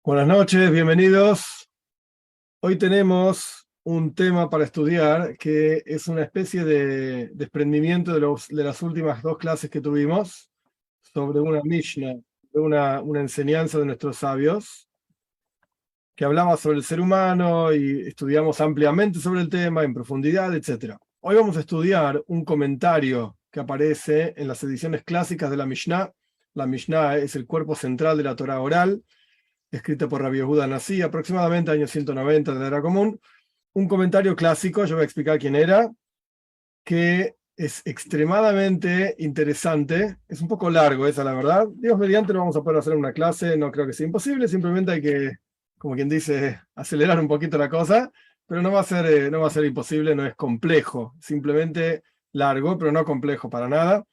Buenas noches, bienvenidos. Hoy tenemos un tema para estudiar que es una especie de desprendimiento de las últimas dos clases que tuvimos sobre una Mishnah, una enseñanza de nuestros sabios, que hablaba sobre el ser humano y estudiamos ampliamente sobre el tema, en profundidad, etc. Hoy vamos a estudiar un comentario que aparece en las ediciones clásicas de la Mishnah. La Mishnah es el cuerpo central de la Torá oral, escrita por Rabbi Yehuda Nasi, aproximadamente año 190 de la Era Común. Un comentario clásico, yo voy a explicar quién era, que es extremadamente interesante. Es un poco largo, esa la verdad. Dios mediante lo vamos a poder hacer en una clase, no creo que sea imposible, simplemente hay que, como quien dice, acelerar un poquito la cosa, pero no va a ser imposible, no es complejo, simplemente largo, pero no complejo para nada.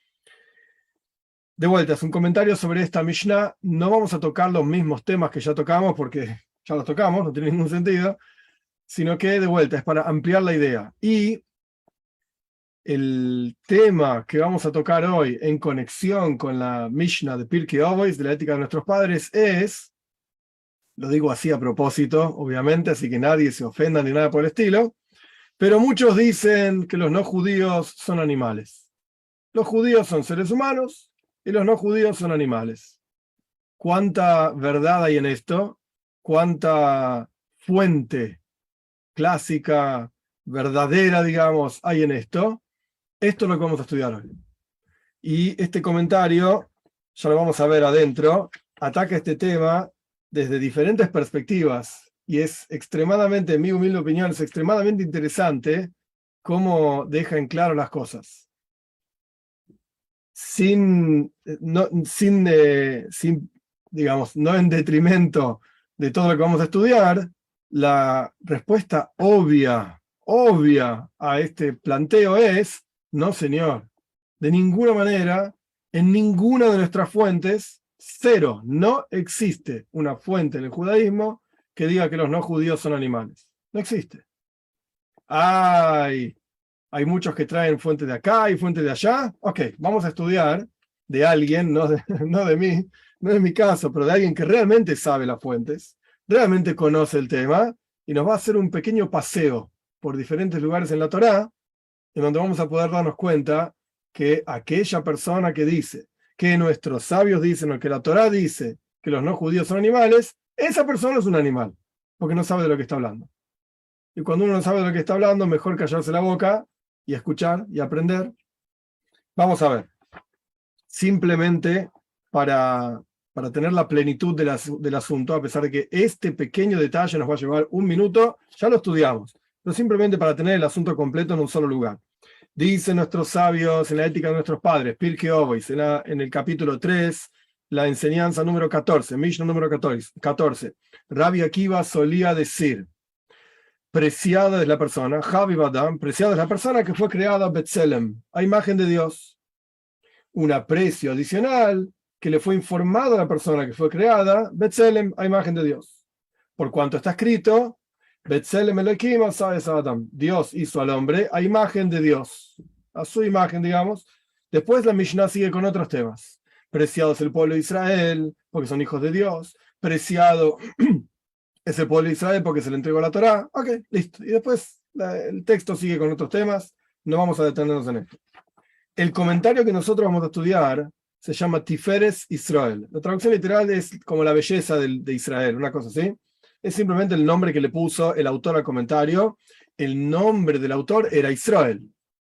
De vuelta, es un comentario sobre esta Mishnah. No vamos a tocar los mismos temas que ya tocamos, porque ya los tocamos, no tiene ningún sentido, sino que de vuelta es para ampliar la idea. Y el tema que vamos a tocar hoy en conexión con la Mishnah de Pirkei Avos, de la ética de nuestros padres, es, lo digo así a propósito, obviamente, así que nadie se ofenda ni nada por el estilo, pero muchos dicen que los no judíos son animales. Los judíos son seres humanos y los no judíos son animales. ¿Cuánta verdad hay en esto? ¿Cuánta fuente clásica, verdadera, digamos, hay en esto? Esto es lo que vamos a estudiar hoy. Y este comentario, ya lo vamos a ver adentro, ataca este tema desde diferentes perspectivas y es extremadamente, en mi humilde opinión, es extremadamente interesante cómo deja en claro las cosas. Sin, digamos, no en detrimento de todo lo que vamos a estudiar, la respuesta obvia a este planteo es, no señor, de ninguna manera, en ninguna de nuestras fuentes, cero, no existe una fuente en el judaísmo que diga que los no judíos son animales. No existe. Hay muchos que traen fuentes de acá y fuentes de allá. Ok, vamos a estudiar de alguien, no de mí, no es mi caso, pero de alguien que realmente sabe las fuentes, realmente conoce el tema y nos va a hacer un pequeño paseo por diferentes lugares en la Torá, en donde vamos a poder darnos cuenta que aquella persona que dice que nuestros sabios dicen o que la Torá dice que los no judíos son animales, esa persona es un animal, porque no sabe de lo que está hablando. Y cuando uno no sabe de lo que está hablando, mejor callarse la boca y escuchar y aprender. Vamos a ver, simplemente para tener la plenitud del asunto, a pesar de que este pequeño detalle nos va a llevar un minuto, ya lo estudiamos, pero simplemente para tener el asunto completo en un solo lugar. Dicen nuestros sabios en la ética de nuestros padres, Pirkei Avos, en el capítulo 3, la enseñanza número 14, Mishnah número 14. Rabbi Akiva solía decir: preciada es la persona, Habib Adam, preciada es la persona que fue creada Betselem, a imagen de Dios. Un aprecio adicional que le fue informado a la persona que fue creada, Betselem, a imagen de Dios. Por cuanto está escrito, Betselem Elohim asa'es Adam, Dios hizo al hombre a imagen de Dios, a su imagen, digamos. Después la Mishnah sigue con otros temas. Preciado es el pueblo de Israel, porque son hijos de Dios. Preciado es el pueblo de Israel porque se le entregó la Torá. Ok, listo. Y después el texto sigue con otros temas. No vamos a detenernos en esto. El comentario que nosotros vamos a estudiar se llama Tiferes Israel. La traducción literal es como la belleza de Israel, una cosa así. Es simplemente el nombre que le puso el autor al comentario. El nombre del autor era Israel.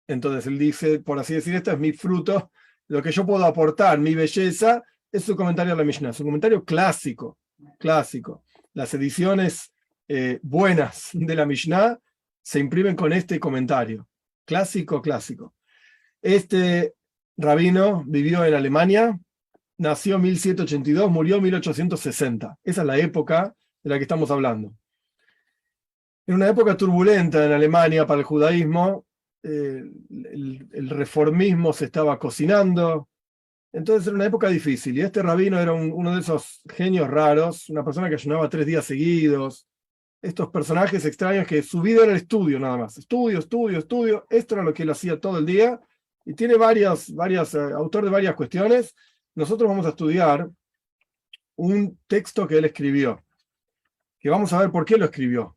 Entonces él dice, por así decir, esto es mi fruto, lo que yo puedo aportar, mi belleza, es su comentario a la Mishnah. Es un comentario clásico, clásico. Las ediciones buenas de la Mishnah se imprimen con este comentario. Clásico, clásico. Este rabino vivió en Alemania, nació en 1782, murió en 1860. Esa es la época de la que estamos hablando. En una época turbulenta en Alemania para el judaísmo, el reformismo se estaba cocinando, entonces era una época difícil, y este rabino era uno de esos genios raros, una persona que ayunaba 3 días seguidos, estos personajes extraños que su vida era el estudio nada más, estudio, esto era lo que él hacía todo el día, y tiene autor de varias cuestiones. Nosotros vamos a estudiar un texto que él escribió. que vamos a ver por qué lo escribió.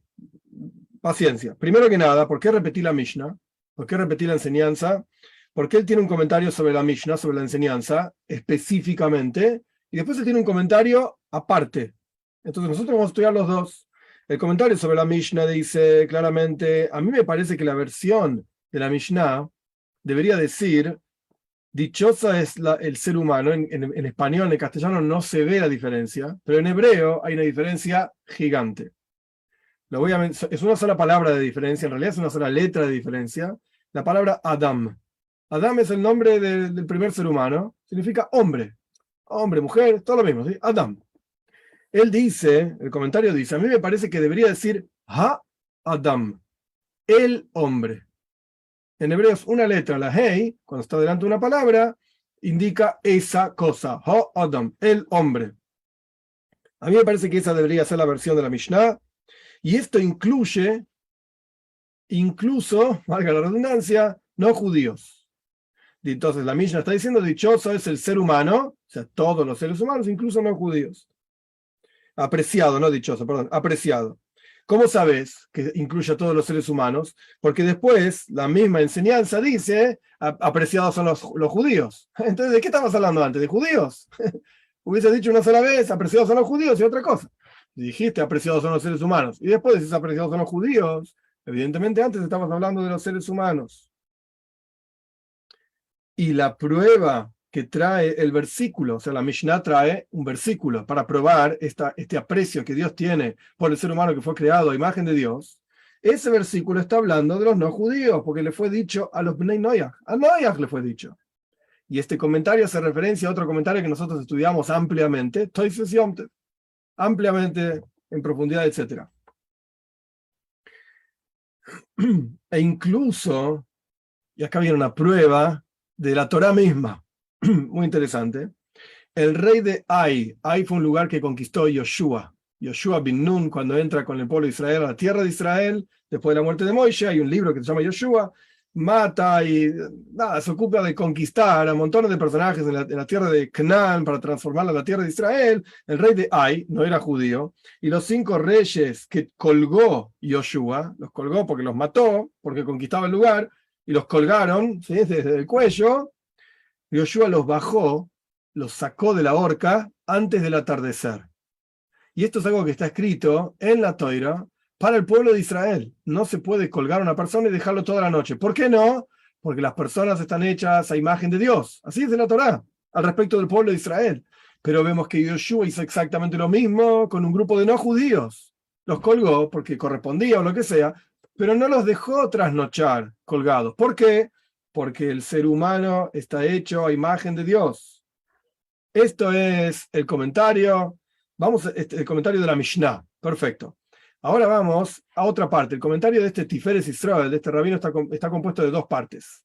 Paciencia. Primero que nada, ¿por qué repetir la Mishnah? ¿Por qué repetir la enseñanza? Porque él tiene un comentario sobre la Mishnah, sobre la enseñanza, específicamente, y después él tiene un comentario aparte. Entonces nosotros vamos a estudiar los dos. El comentario sobre la Mishnah dice claramente, a mí me parece que la versión de la Mishnah debería decir, dichosa es el ser humano. En español, en castellano no se ve la diferencia, pero en hebreo hay una diferencia gigante. Es una sola palabra de diferencia, en realidad es una sola letra de diferencia. La palabra Adam. Adam es el nombre del primer ser humano, significa hombre. Hombre, mujer, todo lo mismo, ¿sí? Adam. Él dice, el comentario dice, a mí me parece que debería decir Ha-Adam, el hombre. En hebreo es una letra, la Hei, cuando está delante de una palabra, indica esa cosa, Ha-Adam, el hombre. A mí me parece que esa debería ser la versión de la Mishnah. Y esto incluye, incluso, valga la redundancia, no judíos. Y entonces la Mishnah está diciendo, dichoso es el ser humano, o sea, todos los seres humanos, incluso no judíos. Apreciado, no dichoso, perdón, apreciado. ¿Cómo sabes que incluye a todos los seres humanos? Porque después la misma enseñanza dice, apreciados son los judíos. Entonces, ¿de qué estabas hablando antes? ¿De judíos? Hubiese dicho una sola vez, apreciados son los judíos y otra cosa. Dijiste apreciados son los seres humanos y después dices apreciados son los judíos. Evidentemente antes estabas hablando de los seres humanos. Y la prueba que trae el versículo, o sea, la Mishnah trae un versículo para probar este aprecio que Dios tiene por el ser humano que fue creado a imagen de Dios. Ese versículo está hablando de los no judíos, porque le fue dicho a los Bnei Noach. A Noach le fue dicho. Y este comentario hace referencia a otro comentario que nosotros estudiamos ampliamente, Toisves Yom Tov, ampliamente, en profundidad, etc. E incluso, y acá viene una prueba de la Torá misma, muy interesante, el rey de Ai fue un lugar que conquistó Yoshua bin Nun, cuando entra con el pueblo de Israel a la tierra de Israel, después de la muerte de Moisés, hay un libro que se llama Yoshua, mata y se ocupa de conquistar a montones de personajes en la tierra de Canaán para transformarla en la tierra de Israel. El rey de Ai no era judío, y los 5 reyes que colgó Yoshua, los colgó porque los mató, porque conquistaba el lugar, y los colgaron, ¿sí?, desde el cuello. Yoshua los bajó, los sacó de la horca antes del atardecer. Y esto es algo que está escrito en la Toira para el pueblo de Israel. No se puede colgar a una persona y dejarlo toda la noche. ¿Por qué no? Porque las personas están hechas a imagen de Dios. Así es de la Torá, al respecto del pueblo de Israel. Pero vemos que Yoshua hizo exactamente lo mismo con un grupo de no judíos. Los colgó porque correspondía o lo que sea, pero no los dejó trasnochar colgados. ¿Por qué? Porque el ser humano está hecho a imagen de Dios. Esto es el comentario. El comentario de la Mishnah. Perfecto. Ahora vamos a otra parte. El comentario de este Tiferes Israel, de este rabino, está compuesto de 2 partes.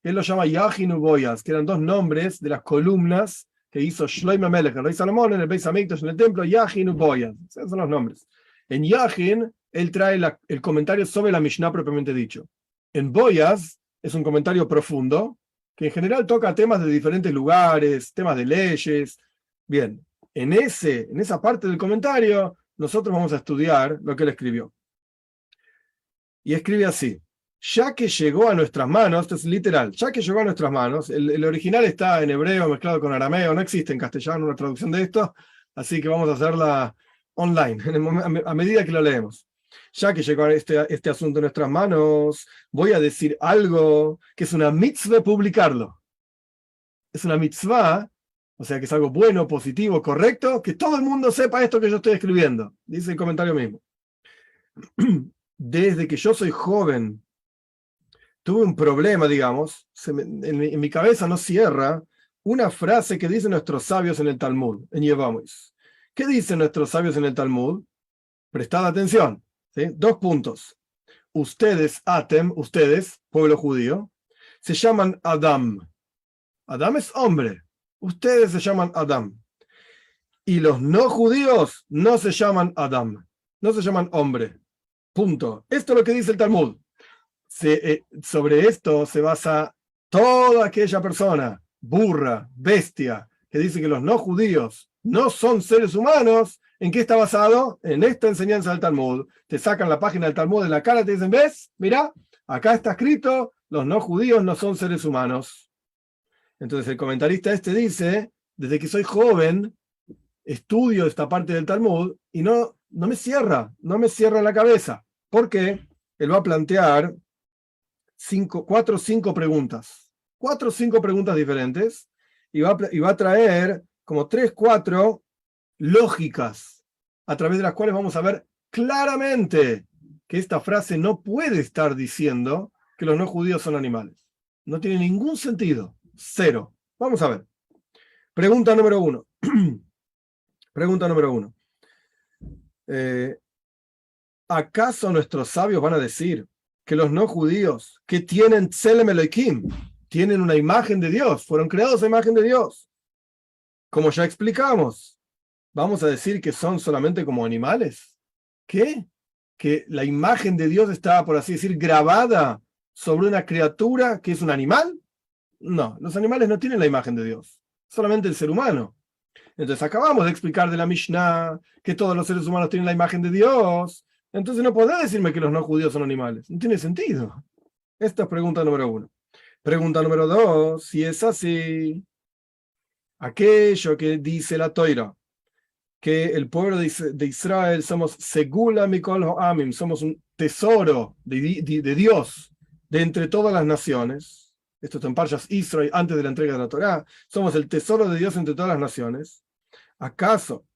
Él lo llama Yahin Uboyas, que eran 2 nombres de las columnas que hizo Shlomo Melech, el rey Salomón, en el Beis Hamikdash, en el templo. Yahin Uboyas. Esos son los nombres. En Yahin, él trae el comentario sobre la Mishnah propiamente dicho. En Boyas, es un comentario profundo, que en general toca temas de diferentes lugares, temas de leyes. Bien, en esa parte del comentario, nosotros vamos a estudiar lo que él escribió. Y escribe así: ya que llegó a nuestras manos, esto es literal, ya que llegó a nuestras manos, el original está en hebreo mezclado con arameo, no existe en castellano una traducción de esto, así que vamos a hacerla online, a medida que lo leemos. Ya que llegó este asunto a nuestras manos, voy a decir algo que es una mitzvah publicarlo. Es una mitzvah, o sea que es algo bueno, positivo, correcto, que todo el mundo sepa esto que yo estoy escribiendo. Dice el comentario mismo. Desde que yo soy joven, tuve un problema, digamos, en mi cabeza no cierra una frase que dicen nuestros sabios en el Talmud, en Yevamos. ¿Qué dicen nuestros sabios en el Talmud? Prestad atención, ¿sí? 2 puntos. Ustedes, ustedes, pueblo judío, se llaman Adam. Adam es hombre. Ustedes se llaman Adam. Y los no judíos no se llaman Adam. No se llaman hombre. Punto. Esto es lo que dice el Talmud. Sobre esto se basa toda aquella persona, burra, bestia, que dice que los no judíos no son seres humanos. ¿En qué está basado? En esta enseñanza del Talmud. Te sacan la página del Talmud en la cara y te dicen, ¿ves? Mira, acá está escrito, los no judíos no son seres humanos. Entonces el comentarista este dice, desde que soy joven, estudio esta parte del Talmud y no me cierra la cabeza. ¿Por qué? Él va a plantear 4 o 5 preguntas. 4 o 5 preguntas diferentes y va a traer como 3, 4 lógicas a través de las cuales vamos a ver claramente que esta frase no puede estar diciendo que los no judíos son animales. No tiene ningún sentido. Cero. Vamos a ver. Pregunta número 1. Pregunta número 1. ¿Acaso nuestros sabios van a decir que los no judíos que tienen Tselem Elohim, tienen una imagen de Dios, fueron creados a imagen de Dios? Como ya explicamos, ¿vamos a decir que son solamente como animales? ¿Qué? ¿Que la imagen de Dios está, por así decir, grabada sobre una criatura que es un animal? No, los animales no tienen la imagen de Dios, solamente el ser humano. Entonces acabamos de explicar de la Mishnah que todos los seres humanos tienen la imagen de Dios. Entonces no podés decirme que los no judíos son animales. No tiene sentido. Esta es pregunta número 1. Pregunta número 2. Si es así, aquello que dice la Toira, que el pueblo de Israel somos Segula Mikol Ho'amim, somos un tesoro de Dios de entre todas las naciones. Esto está en Parshas Israel antes de la entrega de la Torá. Somos el tesoro de Dios entre todas las naciones. ¿Acaso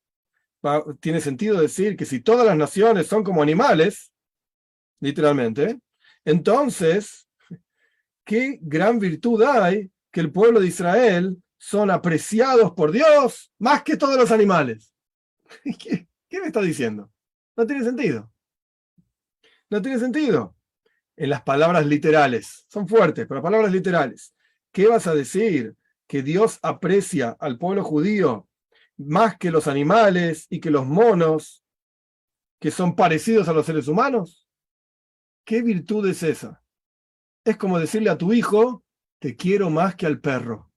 tiene sentido decir que si todas las naciones son como animales, literalmente, entonces, qué gran virtud hay que el pueblo de Israel son apreciados por Dios más que todos los animales? ¿Qué me está diciendo? No tiene sentido. No tiene sentido. En las palabras literales, son fuertes, pero palabras literales. ¿Qué vas a decir? ¿Que Dios aprecia al pueblo judío más que los animales y que los monos que son parecidos a los seres humanos? ¿Qué virtud es esa? Es como decirle a tu hijo, te quiero más que al perro.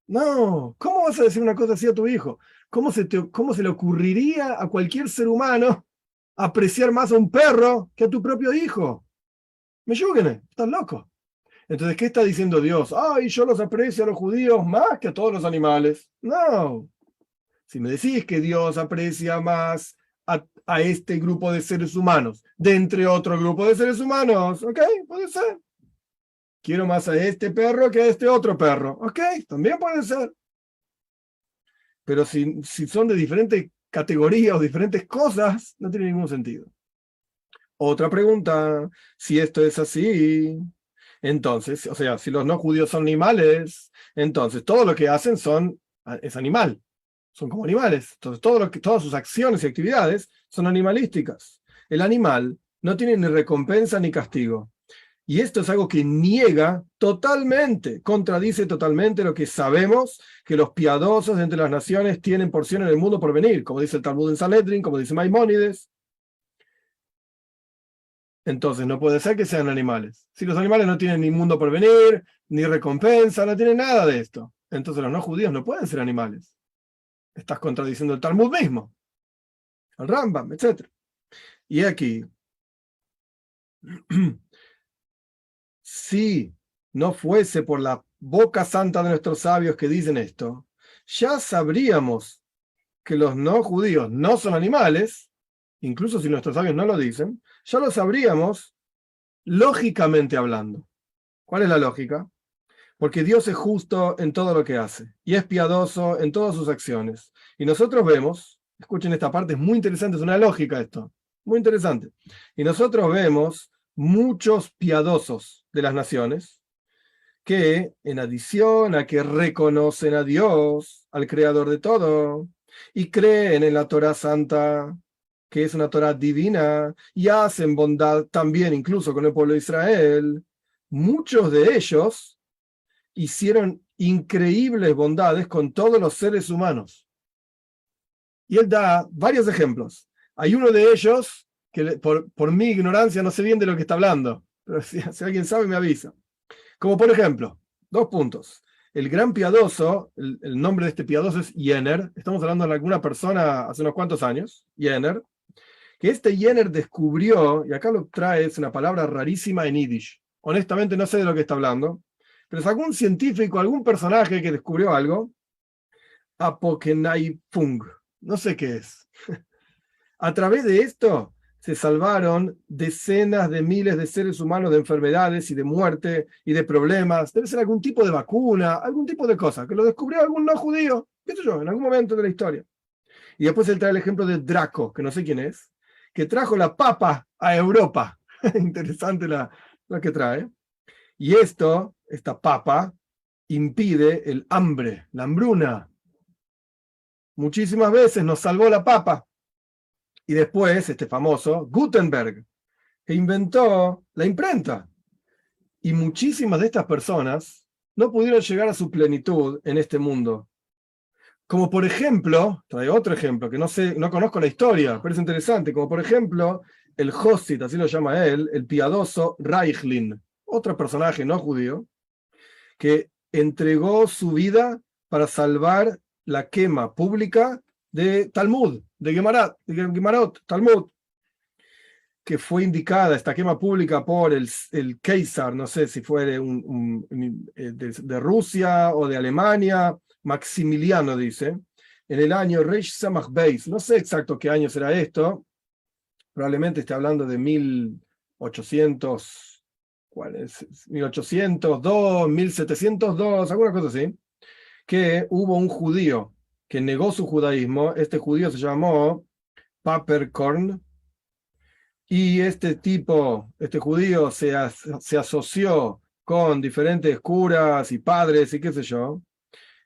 No, ¿cómo vas a decir una cosa así a tu hijo? ¿Cómo se le ocurriría a cualquier ser humano apreciar más a un perro que a tu propio hijo? Me yuguen, estás loco. Entonces, ¿qué está diciendo Dios? Ay, yo los aprecio a los judíos más que a todos los animales. No. Si me decís que Dios aprecia más a este grupo de seres humanos, de entre otro grupo de seres humanos, ok, puede ser. Quiero más a este perro que a este otro perro, ok, también puede ser. Pero si son de diferentes categorías o diferentes cosas, no tiene ningún sentido. Otra pregunta, si esto es así, entonces, o sea, si los no judíos son animales, entonces todo lo que hacen es animal. Son como animales. Entonces, todas sus acciones y actividades son animalísticas. El animal no tiene ni recompensa ni castigo. Y esto es algo que niega totalmente, contradice totalmente lo que sabemos que los piadosos entre las naciones tienen porción en el mundo por venir, como dice el Talmud en Sanedrin, como dice Maimónides. Entonces, no puede ser que sean animales. Si los animales no tienen ni mundo por venir, ni recompensa, no tienen nada de esto. Entonces, los no judíos no pueden ser animales. Estás contradiciendo el Talmud mismo, el Rambam, etc. Y aquí, si no fuese por la boca santa de nuestros sabios que dicen esto, ya sabríamos que los no judíos no son animales, incluso si nuestros sabios no lo dicen, ya lo sabríamos lógicamente hablando. ¿Cuál es la lógica? Porque Dios es justo en todo lo que hace y es piadoso en todas sus acciones. Y nosotros vemos, escuchen esta parte, es muy interesante, es una lógica esto, muy interesante. Y nosotros vemos muchos piadosos de las naciones que, en adición a que reconocen a Dios, al creador de todo, y creen en la Torá Santa, que es una Torá divina, y hacen bondad también incluso con el pueblo de Israel, muchos de ellos hicieron increíbles bondades con todos los seres humanos. Y él da varios ejemplos. Hay uno de ellos, que por mi ignorancia no sé bien de lo que está hablando, pero si alguien sabe me avisa. Como por ejemplo, 2 puntos. El gran piadoso, el nombre de este piadoso es Jenner, estamos hablando de alguna persona hace unos cuantos años, Jenner, que este Jenner descubrió, y acá lo trae, es una palabra rarísima en Yiddish. Honestamente no sé de lo que está hablando, pero es algún científico, algún personaje que descubrió algo, Apokenaifung, no sé qué es. A través de esto se salvaron decenas de miles de seres humanos de enfermedades y de muerte y de problemas. Debe ser algún tipo de vacuna, algún tipo de cosa, que lo descubrió algún no judío, qué sé yo, en algún momento de la historia. Y después él trae el ejemplo de Draco, que no sé quién es, que trajo la papa a Europa. Interesante lo que trae. Y esta papa, impide el hambre, la hambruna. Muchísimas veces nos salvó la papa. Y después, este famoso Gutenberg, que inventó la imprenta. Y muchísimas de estas personas no pudieron llegar a su plenitud en este mundo. Como por ejemplo, traigo otro ejemplo, que no sé, no conozco la historia, pero es interesante, como por ejemplo, el Josit, así lo llama él, el piadoso Reichlin, otro personaje no judío, que entregó su vida para salvar la quema pública de Talmud, de Gemarot, Talmud, que fue indicada esta quema pública por el Kaiser, no sé si fue de Rusia o de Alemania, Maximiliano dice, en el año Reish Samach Beis, no sé exacto qué año será esto, probablemente esté hablando de 1800, ¿cuál es? 1802, 1702, alguna cosa así, que hubo un judío que negó su judaísmo, este judío se llamó Paperkorn, y este judío se asoció con diferentes curas y padres y qué sé yo,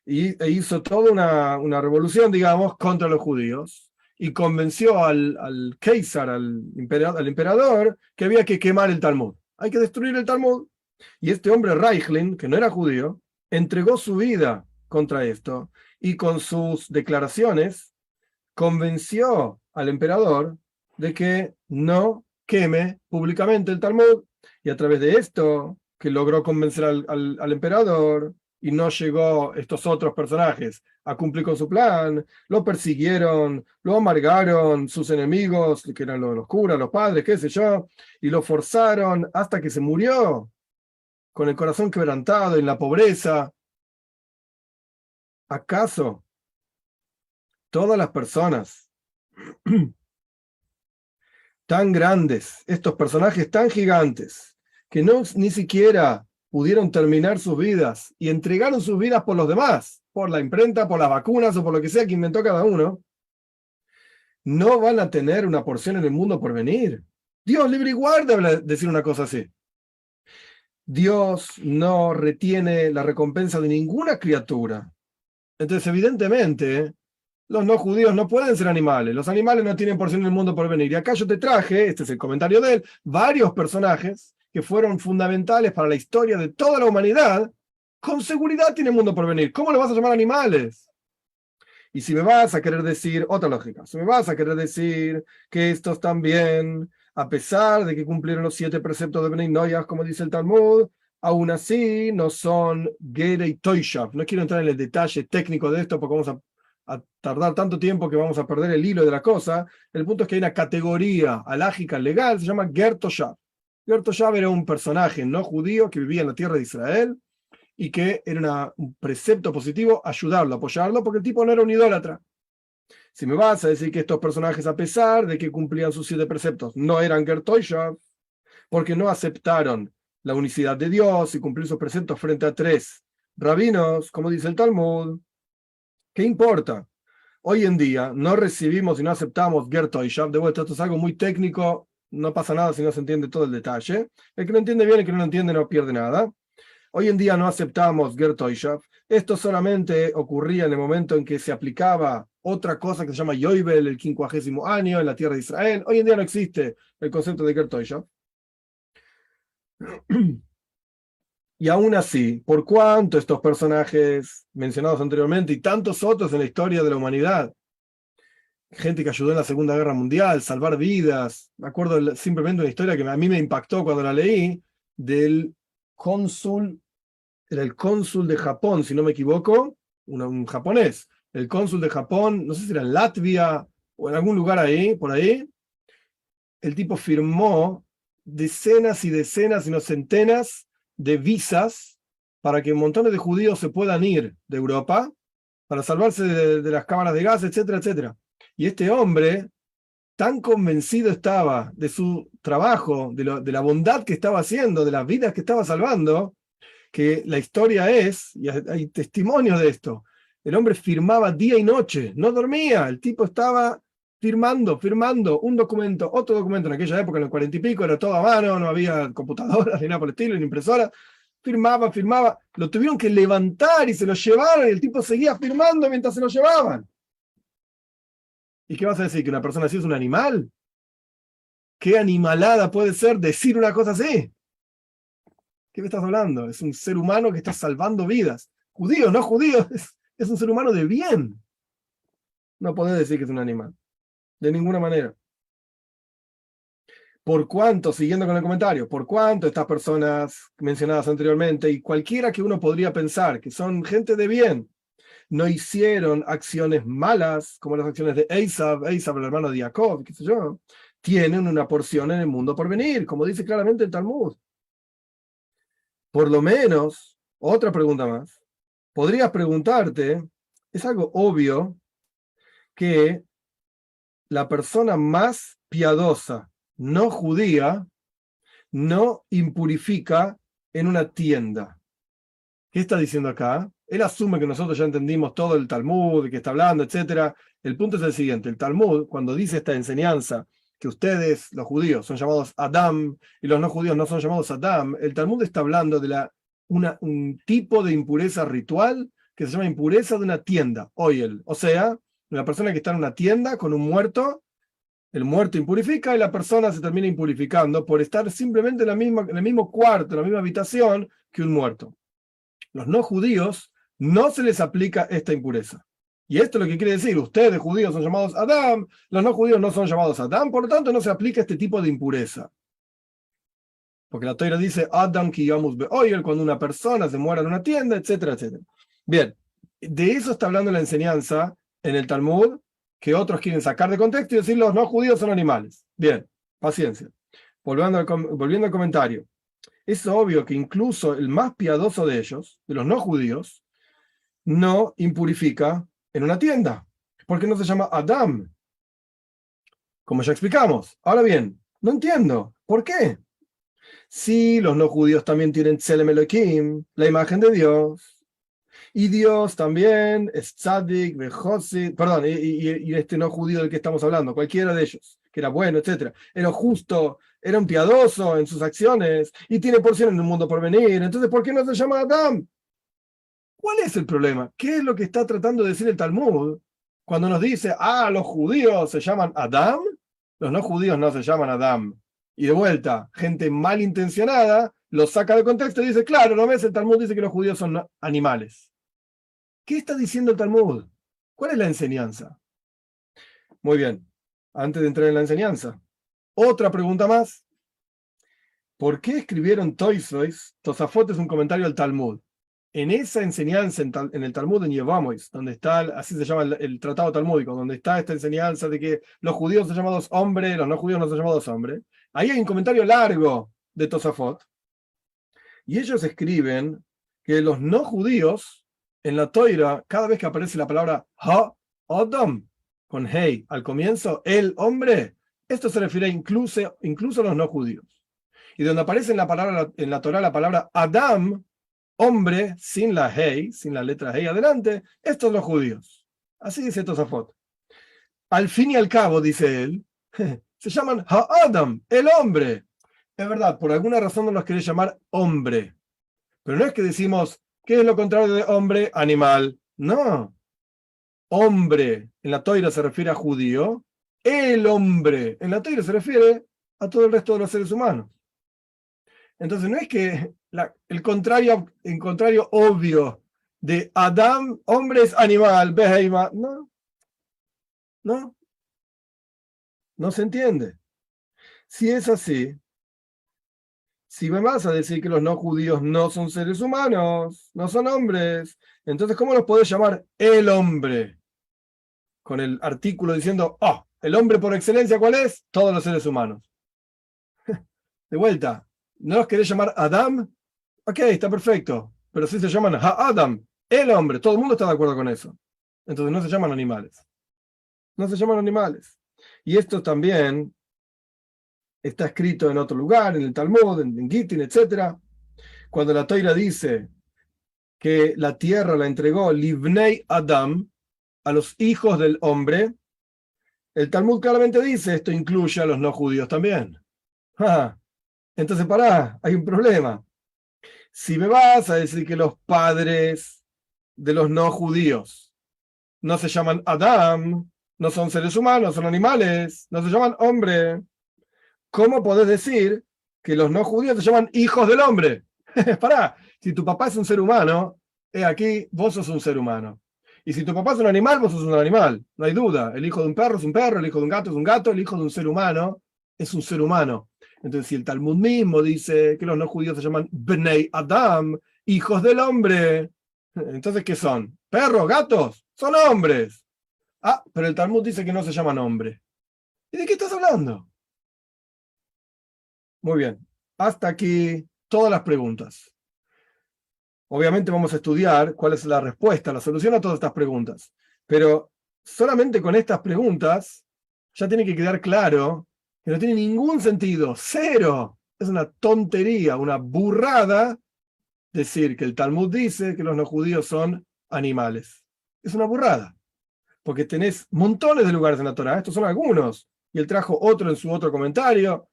e hizo toda una revolución, digamos, contra los judíos, y convenció al Kaiser, al emperador, que había que quemar el Talmud. Hay que destruir el Talmud. Y este hombre, Reichlin, que no era judío, entregó su vida contra esto, y con sus declaraciones convenció al emperador de que no queme públicamente el Talmud, y a través de esto, que logró convencer al emperador, y no llegó estos otros personajes a cumplir con su plan, lo persiguieron, lo amargaron sus enemigos, que eran los curas, los padres, qué sé yo, y lo forzaron hasta que se murió, con el corazón quebrantado, en la pobreza. ¿Acaso todas las personas tan grandes, estos personajes tan gigantes, que no ni siquiera pudieron terminar sus vidas y entregaron sus vidas por los demás, por la imprenta, por las vacunas o por lo que sea que inventó cada uno, no van a tener una porción en el mundo por venir? Dios libre y guarde decir una cosa así. Dios no retiene la recompensa de ninguna criatura. Entonces, evidentemente, los no judíos no pueden ser animales. Los animales no tienen porción en el mundo por venir. Y acá yo te traje, este es el comentario de él, varios personajes que fueron fundamentales para la historia de toda la humanidad. Con seguridad tienen mundo por venir. ¿Cómo lo vas a llamar animales? Y si me vas a querer decir, otra lógica, si me vas a querer decir que estos también, a pesar de que cumplieron los 7 preceptos de Bnei Noach, como dice el Talmud, aún así no son Gerei Toishav. No quiero entrar en el detalle técnico de esto porque vamos a tardar tanto tiempo que vamos a perder el hilo de la cosa. El punto es que hay una categoría alágica legal, se llama Ger Toshav. Ger Toshav era un personaje no judío que vivía en la tierra de Israel y que era un precepto positivo ayudarlo, apoyarlo, porque el tipo no era un idólatra. Si me vas a decir que estos personajes, a pesar de que cumplían sus 7 preceptos, no eran Ger Toshav, porque no aceptaron la unicidad de Dios y cumplir sus preceptos frente a 3 rabinos, como dice el Talmud, ¿qué importa? Hoy en día no recibimos y no aceptamos Ger Toishav. De vuelta, esto es algo muy técnico, no pasa nada si no se entiende todo el detalle. El que lo entiende bien, el que no lo entiende no pierde nada. Hoy en día no aceptamos Ger Toishav. Esto solamente ocurría en el momento en que se aplicaba otra cosa que se llama Yoibel, el 50º año en la tierra de Israel. Hoy en día no existe el concepto de Ger Toishav. Y aún así, por cuanto estos personajes mencionados anteriormente y tantos otros en la historia de la humanidad, gente que ayudó en la Segunda Guerra Mundial, salvar vidas, me acuerdo simplemente una historia que a mí me impactó cuando la leí, del cónsul era el cónsul de Japón, si no me equivoco, un japonés. El cónsul de Japón, no sé si era en Latvia o en algún lugar ahí, por ahí. El tipo firmó decenas y decenas, si no centenas, de visas para que montones de judíos se puedan ir de Europa para salvarse de las cámaras de gas, etcétera, etcétera. Y este hombre tan convencido estaba de su trabajo, de la bondad que estaba haciendo, de las vidas que estaba salvando, que la historia es, y hay testimonios de esto, el hombre firmaba día y noche, no dormía, el tipo estaba firmando un documento, otro documento. En aquella época, en los 40 y pico, era todo a mano, no había computadoras ni nada por el estilo, ni impresora. Firmaba, lo tuvieron que levantar y se lo llevaron, y el tipo seguía firmando mientras se lo llevaban. ¿Y qué vas a decir? ¿Que una persona así es un animal? ¿Qué animalada puede ser decir una cosa así? ¿Qué me estás hablando? Es un ser humano que está salvando vidas. Judío, no judío, es un ser humano de bien. No podés decir que es un animal. De ninguna manera. Por cuánto, siguiendo con el comentario, por cuánto estas personas mencionadas anteriormente y cualquiera que uno podría pensar que son gente de bien, no hicieron acciones malas, como las acciones de Esav, el hermano de Jacob, qué sé yo, tienen una porción en el mundo por venir, como dice claramente el Talmud. Por lo menos, otra pregunta más, podrías preguntarte, es algo obvio que la persona más piadosa, no judía, no impurifica en una tienda. ¿Qué está diciendo acá? Él asume que nosotros ya entendimos todo el Talmud, de qué está hablando, etc. El punto es el siguiente: el Talmud, cuando dice esta enseñanza, que ustedes, los judíos, son llamados Adam y los no judíos no son llamados Adam, el Talmud está hablando de un tipo de impureza ritual que se llama impureza de una tienda, oil. O sea, una persona que está en una tienda con un muerto, el muerto impurifica y la persona se termina impurificando por estar simplemente en el mismo cuarto, en la misma habitación que un muerto. Los no judíos no se les aplica esta impureza. Y esto es lo que quiere decir: ustedes judíos son llamados Adam, los no judíos no son llamados Adam, por lo tanto no se aplica este tipo de impureza. Porque la Torá dice Adam ki yamus be'oyer, cuando una persona se muera en una tienda, etcétera, etcétera. Bien, de eso está hablando la enseñanza en el Talmud, que otros quieren sacar de contexto y decir los no judíos son animales. Bien, paciencia. Volviendo al comentario. Es obvio que incluso el más piadoso de ellos, de los no judíos, no impurifica en una tienda, porque no se llama Adam, como ya explicamos. Ahora bien, no entiendo, ¿por qué? Si los no judíos también tienen Tselem Elohim, la imagen de Dios, y Dios también es Tzadik, Bejosid, perdón, y este no judío del que estamos hablando, cualquiera de ellos, que era bueno, etcétera, era justo, era un piadoso en sus acciones, y tiene porción en el mundo por venir, entonces ¿por qué no se llama Adam? ¿Cuál es el problema? ¿Qué es lo que está tratando de decir el Talmud cuando nos dice, los judíos se llaman Adam? Los no judíos no se llaman Adam. Y de vuelta, gente malintencionada lo saca de contexto y dice, claro, ¿no ves? El Talmud dice que los judíos son animales. ¿Qué está diciendo el Talmud? ¿Cuál es la enseñanza? Muy bien, antes de entrar en la enseñanza, otra pregunta más. ¿Por qué escribieron Toisois? Tosafot es un comentario al Talmud. En esa enseñanza en el Talmud en Yevamois, donde está, así se llama el tratado talmúdico, donde está esta enseñanza de que los judíos son llamados hombres, los no judíos no son llamados hombres, ahí hay un comentario largo de Tosafot, y ellos escriben que los no judíos, en la Toira, cada vez que aparece la palabra ha-adam, con hey al comienzo, el hombre, esto se refiere incluso a los no judíos. Y donde aparece en la Torá la palabra Adam, hombre, sin la hey, sin la letra hey adelante, estos los judíos. Así dice Tosafot. Al fin y al cabo, dice él, se llaman Ha-Adam, el hombre. Es verdad, por alguna razón no los querés llamar hombre. Pero no es que decimos, ¿qué es lo contrario de hombre? Animal. No. Hombre, en la Toira se refiere a judío. El hombre, en la Toira se refiere a todo el resto de los seres humanos. Entonces no es que el contrario obvio de Adam, hombre es animal, Beheima, no, no se entiende. Si es así, Si me vas a decir que los no judíos no son seres humanos, no son hombres, entonces ¿cómo los podés llamar el hombre? Con el artículo diciendo, oh, el hombre por excelencia, ¿cuál es? Todos los seres humanos. De vuelta, ¿no los querés llamar Adam? Ok, está perfecto, pero si se llaman Ha-Adam, el hombre, todo el mundo está de acuerdo con eso. Entonces no se llaman animales. No se llaman animales. Y esto también está escrito en otro lugar, en el Talmud, en Gittin, etc. Cuando la Toira dice que la tierra la entregó Livnei Adam, a los hijos del hombre, el Talmud claramente dice, esto incluye a los no judíos también. Entonces, pará, hay un problema. Si me vas a decir que los padres de los no judíos no se llaman Adam, no son seres humanos, son animales, no se llaman hombre, ¿cómo podés decir que los no judíos se llaman hijos del hombre? Pará, si tu papá es un ser humano, aquí vos sos un ser humano. Y si tu papá es un animal, vos sos un animal, no hay duda. El hijo de un perro es un perro, el hijo de un gato es un gato, el hijo de un ser humano es un ser humano. Entonces, si el Talmud mismo dice que los no judíos se llaman Bnei Adam, hijos del hombre, entonces, ¿qué son? ¿Perros? ¿Gatos? Son hombres. Ah, pero el Talmud dice que no se llaman hombres. ¿Y de qué estás hablando? Muy bien. Hasta aquí todas las preguntas. Obviamente vamos a estudiar cuál es la respuesta, la solución a todas estas preguntas. Pero solamente con estas preguntas ya tiene que quedar claro que no tiene ningún sentido, cero. Es una tontería, una burrada decir que el Talmud dice que los no judíos son animales. Es una burrada, porque tenés montones de lugares en la Torá, estos son algunos, y él trajo otro en su otro comentario,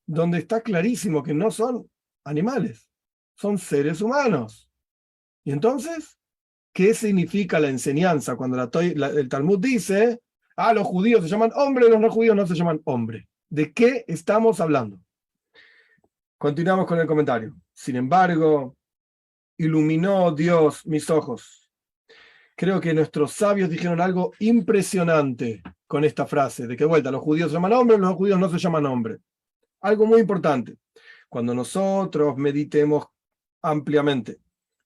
donde está clarísimo que no son animales, son seres humanos. Y entonces, ¿qué significa la enseñanza cuando el Talmud dice, los judíos se llaman hombre, los no judíos no se llaman hombre? ¿De qué estamos hablando? Continuamos con el comentario. Sin embargo, iluminó Dios mis ojos. Creo que nuestros sabios dijeron algo impresionante con esta frase, de que vuelta, los judíos se llaman hombre, los no judíos no se llaman hombre. Algo muy importante. Cuando nosotros meditemos ampliamente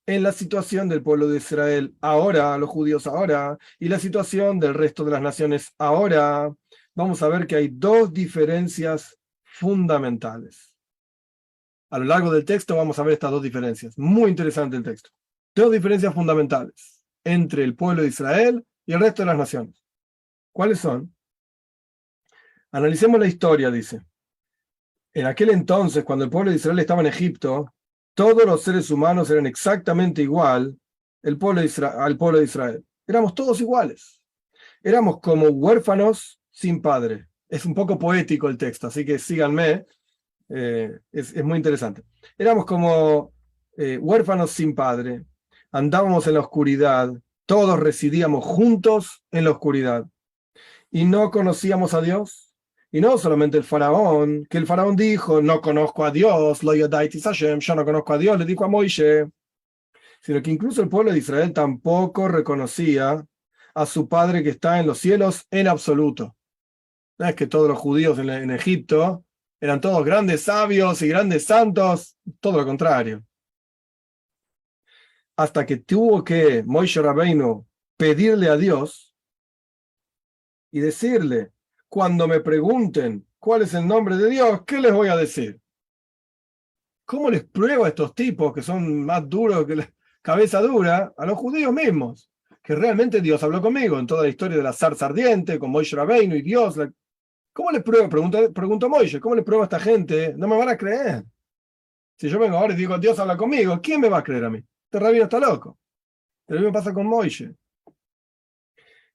en la situación del pueblo de Israel ahora, los judíos ahora, y la situación del resto de las naciones ahora, vamos a ver que hay dos diferencias fundamentales. A lo largo del texto vamos a ver estas dos diferencias. Muy interesante el texto. Dos diferencias fundamentales entre el pueblo de Israel y el resto de las naciones. ¿Cuáles son? Analicemos la historia, dice. En aquel entonces, cuando el pueblo de Israel estaba en Egipto, todos los seres humanos eran exactamente igual al pueblo de Israel. Éramos todos iguales. Éramos como huérfanos sin padre. Es un poco poético el texto, así que síganme. Es muy interesante. Éramos como huérfanos sin padre. Andábamos en la oscuridad. Todos residíamos juntos en la oscuridad. Y no conocíamos a Dios. Y no solamente el faraón, que el faraón dijo, no conozco a Dios, lo yodaitis Hashem, yo no conozco a Dios, le dijo a Moisés, sino que incluso el pueblo de Israel tampoco reconocía a su padre que está en los cielos en absoluto. No es que todos los judíos en Egipto eran todos grandes sabios y grandes santos, todo lo contrario. Hasta que tuvo que Moisés Rabbeinu pedirle a Dios y decirle, cuando me pregunten cuál es el nombre de Dios, ¿qué les voy a decir? ¿Cómo les pruebo a estos tipos que son más duros que la cabeza dura a los judíos mismos? Que realmente Dios habló conmigo en toda la historia de la zarza ardiente, con Moisés Rabbeinu y Dios. ¿Cómo les pruebo? Pregunto a Moisés, ¿cómo les pruebo a esta gente? No me van a creer. Si yo vengo ahora y digo, Dios habla conmigo, ¿quién me va a creer a mí? Este rabino está loco. Pero lo mismo pasa con Moisés.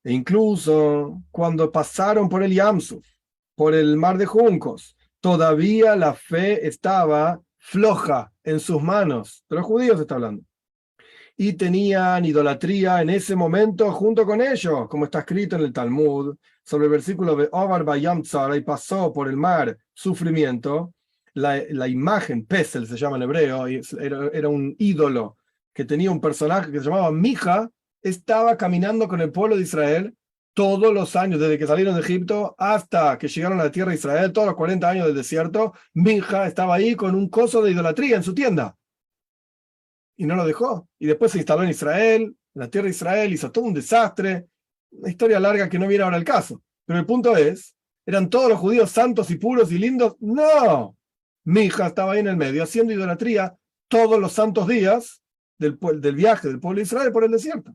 E incluso cuando pasaron por el Yamsuf, por el mar de juncos, todavía la fe estaba floja en sus manos. De los judíos está hablando. Y tenían idolatría en ese momento junto con ellos, como está escrito en el Talmud, sobre el versículo de Ovar Bayam Tzara, y pasó por el mar sufrimiento. La imagen, Pesel se llama en hebreo, era un ídolo que tenía un personaje que se llamaba Mija, estaba caminando con el pueblo de Israel todos los años, desde que salieron de Egipto hasta que llegaron a la tierra de Israel, todos los 40 años del desierto, Minja estaba ahí con un coso de idolatría en su tienda. Y no lo dejó. Y después se instaló en Israel, en la tierra de Israel, hizo todo un desastre. Una historia larga que no viene ahora al caso. Pero el punto es, ¿eran todos los judíos santos y puros y lindos? No. Minja estaba ahí en el medio, haciendo idolatría todos los santos días del viaje del pueblo de Israel por el desierto.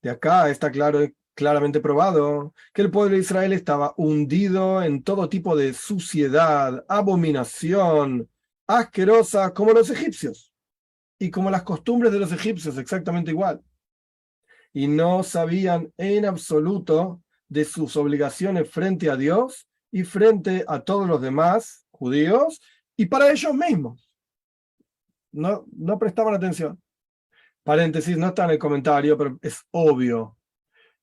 De acá está claramente probado que el pueblo de Israel estaba hundido en todo tipo de suciedad, abominación, asquerosa, como los egipcios, y como las costumbres de los egipcios, exactamente igual. Y no sabían en absoluto de sus obligaciones frente a Dios y frente a todos los demás judíos, y para ellos mismos. No prestaban atención. Paréntesis, no está en el comentario, pero es obvio.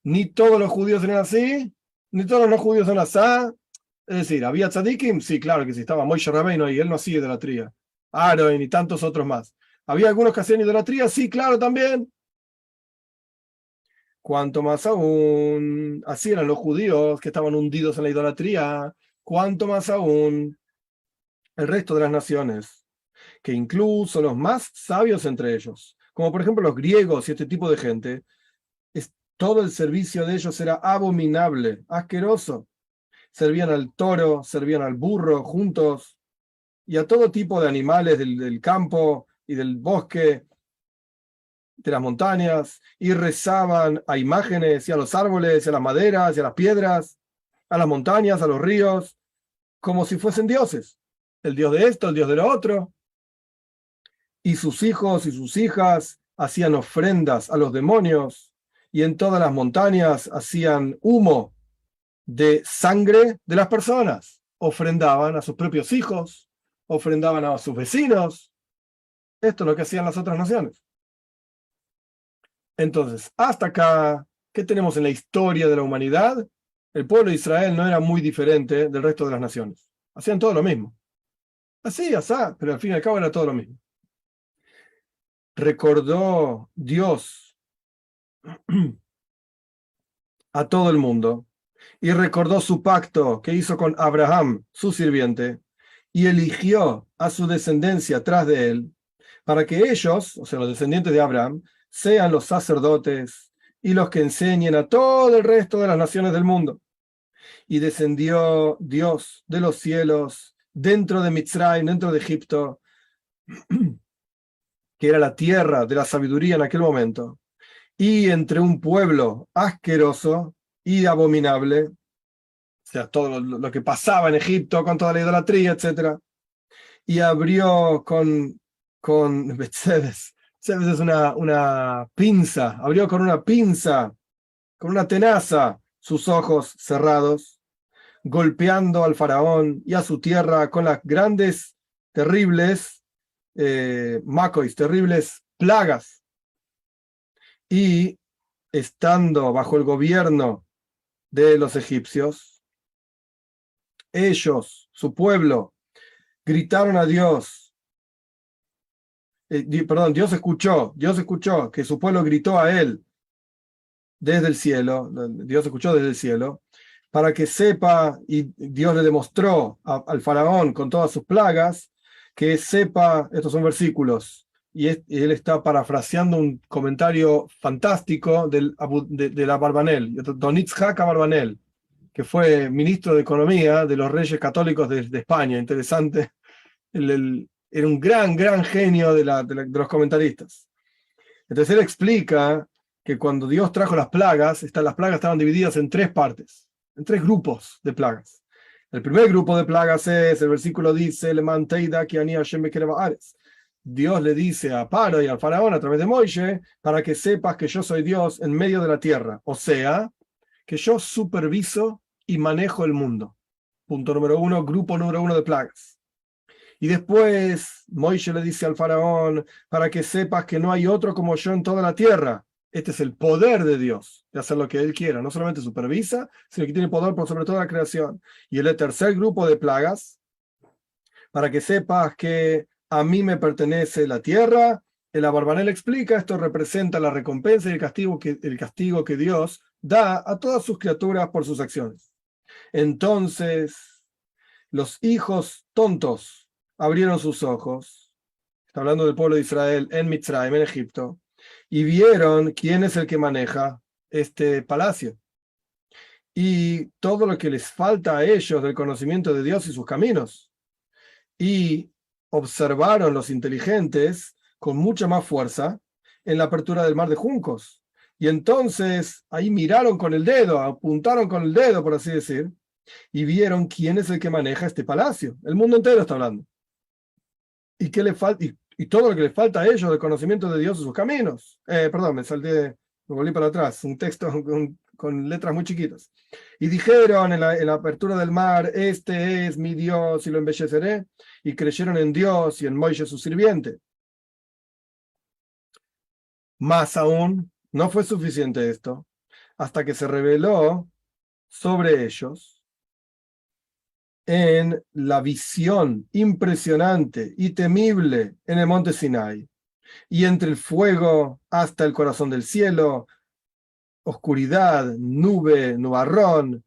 Ni todos los judíos eran así, ni todos los no judíos eran así. Es decir, ¿había tzadikim? Sí, claro que sí, estaba Moishe Rabbeinu y él no hacía idolatría. Aaron y tantos otros más. ¿Había algunos que hacían idolatría? Sí, claro, también. Cuanto más aún, así eran los judíos que estaban hundidos en la idolatría, cuanto más aún el resto de las naciones, que incluso los más sabios entre ellos, como por ejemplo los griegos y este tipo de gente, todo el servicio de ellos era abominable, asqueroso. Servían al toro, servían al burro juntos y a todo tipo de animales del campo y del bosque, de las montañas, y rezaban a imágenes y a los árboles, y a las maderas, y a las piedras, a las montañas, a los ríos, como si fuesen dioses. El dios de esto, el dios de lo otro. Y sus hijos y sus hijas hacían ofrendas a los demonios, y en todas las montañas hacían humo de sangre de las personas. Ofrendaban a sus propios hijos, ofrendaban a sus vecinos. Esto es lo que hacían las otras naciones. Entonces, hasta acá, ¿qué tenemos en la historia de la humanidad? El pueblo de Israel no era muy diferente del resto de las naciones. Hacían todo lo mismo. Así, asá, pero al fin y al cabo era todo lo mismo. Recordó Dios a todo el mundo y recordó su pacto que hizo con Abraham, su sirviente, y eligió a su descendencia tras de él, para que ellos, o sea, los descendientes de Abraham, sean los sacerdotes y los que enseñen a todo el resto de las naciones del mundo. Y descendió Dios de los cielos dentro de Mitzrayim, dentro de Egipto, que era la tierra de la sabiduría en aquel momento, y entre un pueblo asqueroso y abominable, o sea, todo lo que pasaba en Egipto con toda la idolatría, etc. Y abrió con Betzebes. Betzebes es una pinza, abrió con una pinza, con una tenaza, sus ojos cerrados, golpeando al faraón y a su tierra con las grandes, terribles macois, terribles plagas. Y estando bajo el gobierno de los egipcios, ellos, su pueblo, gritaron a Dios. Dios escuchó que su pueblo gritó a él desde el cielo. Dios escuchó desde el cielo, para que sepa, y Dios le demostró al faraón con todas sus plagas, que sepa, estos son versículos, y él está parafraseando un comentario fantástico de la Abarbanel, Don Itzhak Abarbanel, que fue ministro de Economía de los Reyes Católicos de España. Interesante. Era un gran genio de los comentaristas. Entonces él explica que cuando Dios trajo las plagas estaban divididas en tres partes, en tres grupos de plagas. El primer grupo de plagas es, el versículo dice, Dios le dice a Paro y al faraón a través de Moisés, para que sepas que yo soy Dios en medio de la tierra, o sea, que yo superviso y manejo el mundo. Punto número uno, grupo número uno de plagas. Y después Moisés le dice al faraón, para que sepas que no hay otro como yo en toda la tierra. Este es el poder de Dios, de hacer lo que Él quiera. No solamente supervisa, sino que tiene poder por sobre toda la creación. Y el tercer grupo de plagas, para que sepas que a mí me pertenece la tierra El Abarbanel explica, esto representa la recompensa y el castigo que Dios da a todas sus criaturas por sus acciones. Entonces, los hijos tontos abrieron sus ojos, está hablando del pueblo de Israel en Mitzrayim, en Egipto, y vieron quién es el que maneja este palacio. Y todo lo que les falta a ellos del conocimiento de Dios y sus caminos. Y observaron los inteligentes con mucha más fuerza en la apertura del mar de juncos. Y entonces ahí miraron con el dedo, apuntaron con el dedo, por así decir, y vieron quién es el que maneja este palacio. El mundo entero está hablando. ¿Y qué le falta? Y todo lo que les falta a ellos del conocimiento de Dios y sus caminos. Perdón, me volví para atrás, un texto con letras muy chiquitas. Y dijeron en la apertura del mar, este es mi Dios y lo embelleceré. Y creyeron en Dios y en Moisés su sirviente. Más aún, no fue suficiente esto, hasta que se reveló sobre ellos en la visión impresionante y temible en el monte Sinai, y entre el fuego hasta el corazón del cielo, oscuridad, nube, nubarrón,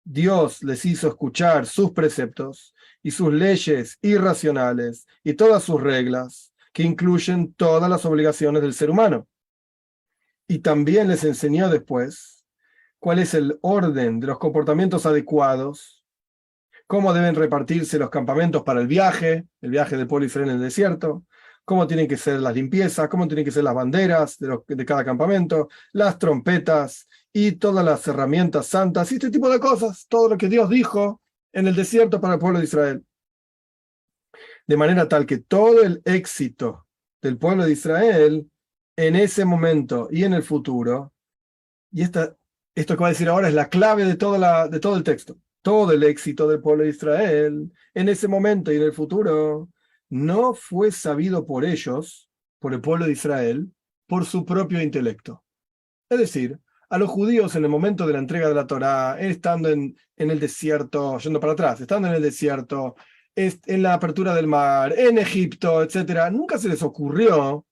Dios les hizo escuchar sus preceptos y sus leyes irracionales y todas sus reglas, que incluyen todas las obligaciones del ser humano. Y también les enseñó después cuál es el orden de los comportamientos adecuados, cómo deben repartirse los campamentos para el viaje del pueblo israelí en el desierto, cómo tienen que ser las limpiezas, cómo tienen que ser las banderas de cada campamento, las trompetas y todas las herramientas santas y este tipo de cosas, todo lo que Dios dijo en el desierto para el pueblo de Israel. De manera tal que todo el éxito del pueblo de Israel en ese momento y en el futuro, y esto que va a decir ahora es la clave de todo el texto, todo el éxito del pueblo de Israel en ese momento y en el futuro no fue sabido por ellos, por el pueblo de Israel, por su propio intelecto. Es decir, a los judíos en el momento de la entrega de la Torá, estando en el desierto, yendo para atrás, estando en el desierto, en la apertura del mar, en Egipto, etc., nunca se les ocurrió,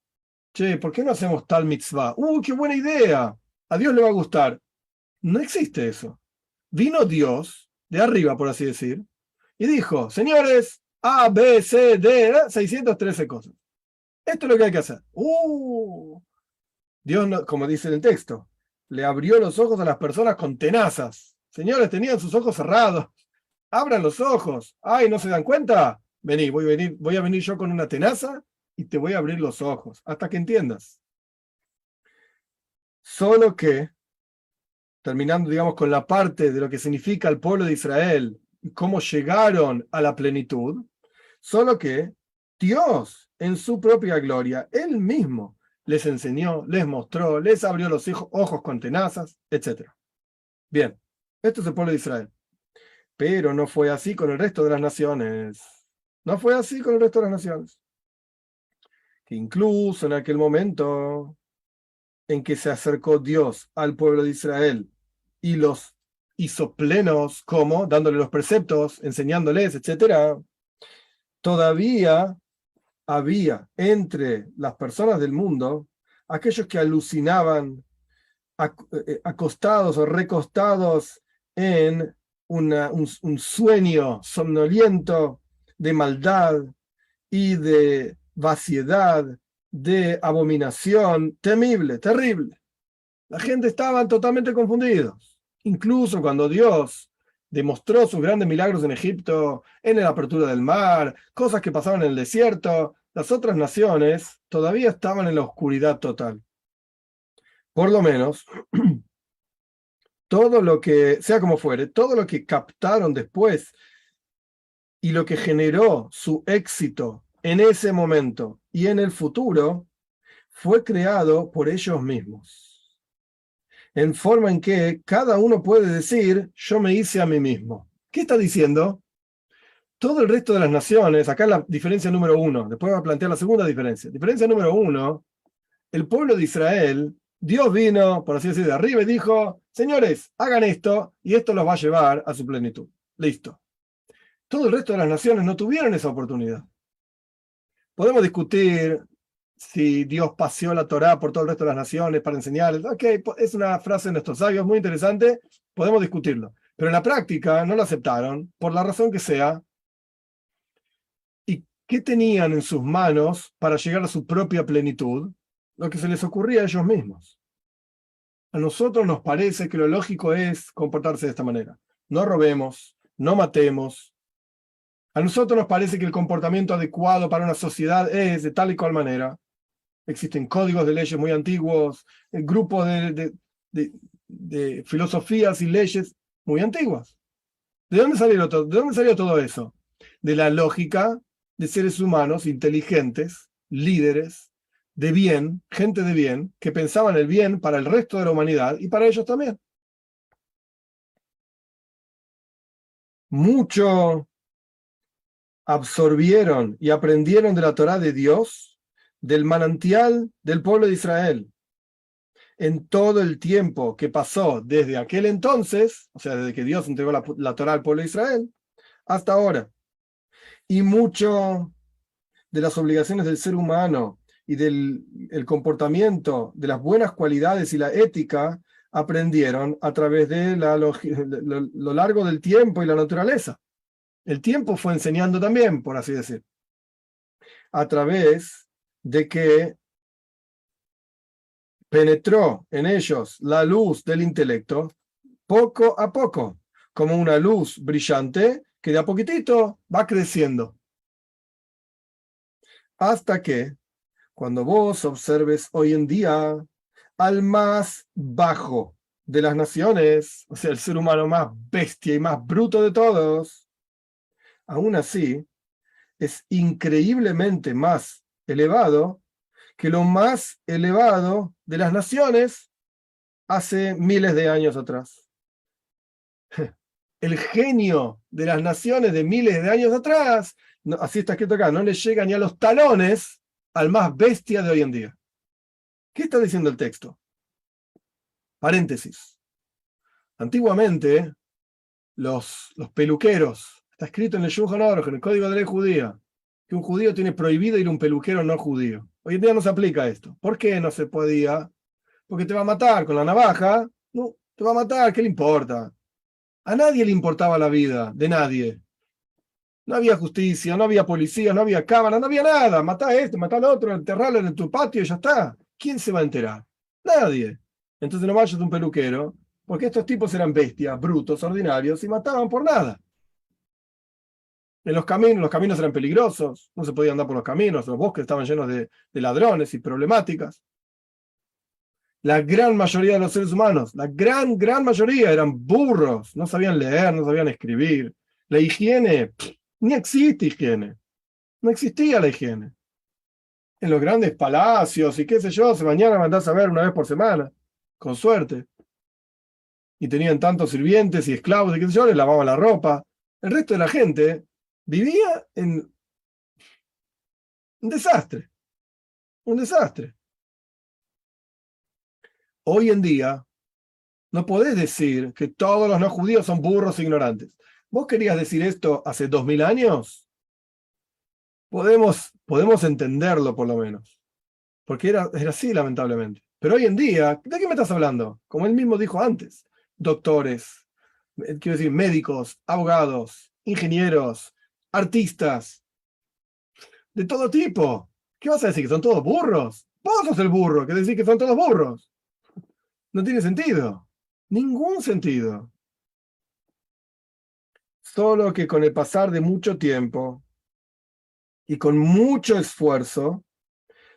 che, ¿por qué no hacemos tal mitzvah? ¡Qué buena idea! A Dios le va a gustar. No existe eso. Vino Dios, de arriba, por así decir, y dijo, señores, A, B, C, D, 613 cosas. Esto es lo que hay que hacer. Dios, no, como dice en el texto, le abrió los ojos a las personas con tenazas. Señores, tenían sus ojos cerrados. Abran los ojos. Ay, ¿no se dan cuenta? Vení, voy a venir yo con una tenaza y te voy a abrir los ojos hasta que entiendas. Solo que, terminando, digamos, con la parte de lo que significa el pueblo de Israel y cómo llegaron a la plenitud, solo que Dios, en su propia gloria, Él mismo les enseñó, les mostró, les abrió los ojos con tenazas, etc. Bien, esto es el pueblo de Israel. Pero no fue así con el resto de las naciones. No fue así con el resto de las naciones. Que incluso en aquel momento en que se acercó Dios al pueblo de Israel y los hizo plenos, como dándole los preceptos, enseñándoles, etc., todavía había entre las personas del mundo aquellos que alucinaban acostados o recostados en un sueño somnoliento de maldad y de vaciedad, de abominación temible, terrible. La gente estaba totalmente confundidos. Incluso cuando Dios demostró sus grandes milagros en Egipto, en la apertura del mar, cosas que pasaban en el desierto, las otras naciones todavía estaban en la oscuridad total. Por lo menos, todo lo que, sea como fuere, todo lo que captaron después y lo que generó su éxito en ese momento y en el futuro, fue creado por ellos mismos. En forma en que cada uno puede decir, yo me hice a mí mismo. ¿Qué está diciendo? Todo el resto de las naciones, acá la diferencia número 1, después va a plantear la segunda diferencia. Diferencia número 1, el pueblo de Israel, Dios vino, por así decir, de arriba y dijo, señores, hagan esto y esto los va a llevar a su plenitud. Listo. Todo el resto de las naciones no tuvieron esa oportunidad. Podemos discutir si Dios paseó la Torá por todo el resto de las naciones para enseñarles. Ok, es una frase de nuestros sabios muy interesante, podemos discutirlo. Pero en la práctica no lo aceptaron, por la razón que sea. ¿Y qué tenían en sus manos para llegar a su propia plenitud? Lo que se les ocurría a ellos mismos. A nosotros nos parece que lo lógico es comportarse de esta manera. No robemos, no matemos. A nosotros nos parece que el comportamiento adecuado para una sociedad es de tal y cual manera. Existen códigos de leyes muy antiguos, grupos de filosofías y leyes muy antiguas. ¿De dónde salió todo eso? De la lógica de seres humanos inteligentes, líderes, de bien, gente de bien, que pensaban el bien para el resto de la humanidad y para ellos también. Mucho absorbieron y aprendieron de la Torá de Dios, del manantial del pueblo de Israel, en todo el tiempo que pasó desde aquel entonces, o sea, desde que Dios entregó la Torá al pueblo de Israel, hasta ahora. Y mucho de las obligaciones del ser humano y del el comportamiento, de las buenas cualidades y la ética, aprendieron a través de lo largo del tiempo y la naturaleza. El tiempo fue enseñando también, por así decir, a través de que penetró en ellos la luz del intelecto poco a poco, como una luz brillante que de a poquitito va creciendo. Hasta que, cuando vos observes hoy en día al más bajo de las naciones, o sea, el ser humano más bestia y más bruto de todos, aún así es increíblemente más elevado que lo más elevado de las naciones hace miles de años atrás. El genio de las naciones de miles de años atrás, no, así está escrito acá, no le llega ni a los talones al más bestia de hoy en día. ¿Qué está diciendo el texto? Paréntesis. Antiguamente, los peluqueros, está escrito en el Shulchan Aruch, en el Código de Ley Judía, que un judío tiene prohibido ir a un peluquero no judío. Hoy en día no se aplica esto. ¿Por qué no se podía? Porque te va a matar con la navaja. No, te va a matar, ¿qué le importa? A nadie le importaba la vida, de nadie. No había justicia, no había policía, no había cámara, no había nada. Matá a este, matá al otro, enterralo en tu patio y ya está. ¿Quién se va a enterar? Nadie. Entonces no vayas a un peluquero, porque estos tipos eran bestias, brutos, ordinarios, y mataban por nada. En los caminos eran peligrosos, no se podía andar por los caminos, los bosques estaban llenos de ladrones y problemáticas. La gran mayoría de los seres humanos, la gran mayoría eran burros, no sabían leer, no sabían escribir. La higiene, ni existe higiene, no existía la higiene. En los grandes palacios y qué sé yo, se bañaban, andás a ver una vez por semana, con suerte. Y tenían tantos sirvientes y esclavos y qué sé yo, les lavaban la ropa. El resto de la gente vivía en un desastre, un desastre. Hoy en día, no podés decir que todos los no judíos son burros e ignorantes. ¿Vos querías decir esto hace 2000 años? Podemos entenderlo por lo menos, porque era así, lamentablemente. Pero hoy en día, ¿de qué me estás hablando? Como él mismo dijo antes, doctores, quiero decir, médicos, abogados, ingenieros, artistas, de todo tipo. ¿Qué vas a decir? ¿Que son todos burros? Vos sos el burro, que decís que son todos burros. No tiene sentido. Ningún sentido. Solo que con el pasar de mucho tiempo y con mucho esfuerzo,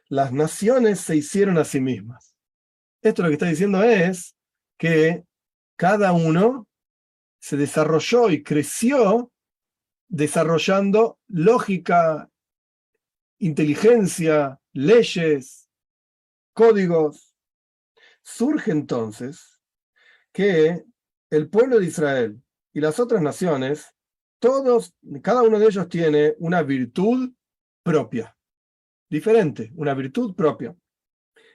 las naciones se hicieron a sí mismas. Esto lo que está diciendo es que cada uno se desarrolló y creció desarrollando lógica, inteligencia, leyes, códigos. Surge entonces que el pueblo de Israel y las otras naciones, cada uno de ellos tiene una virtud propia, diferente, una virtud propia.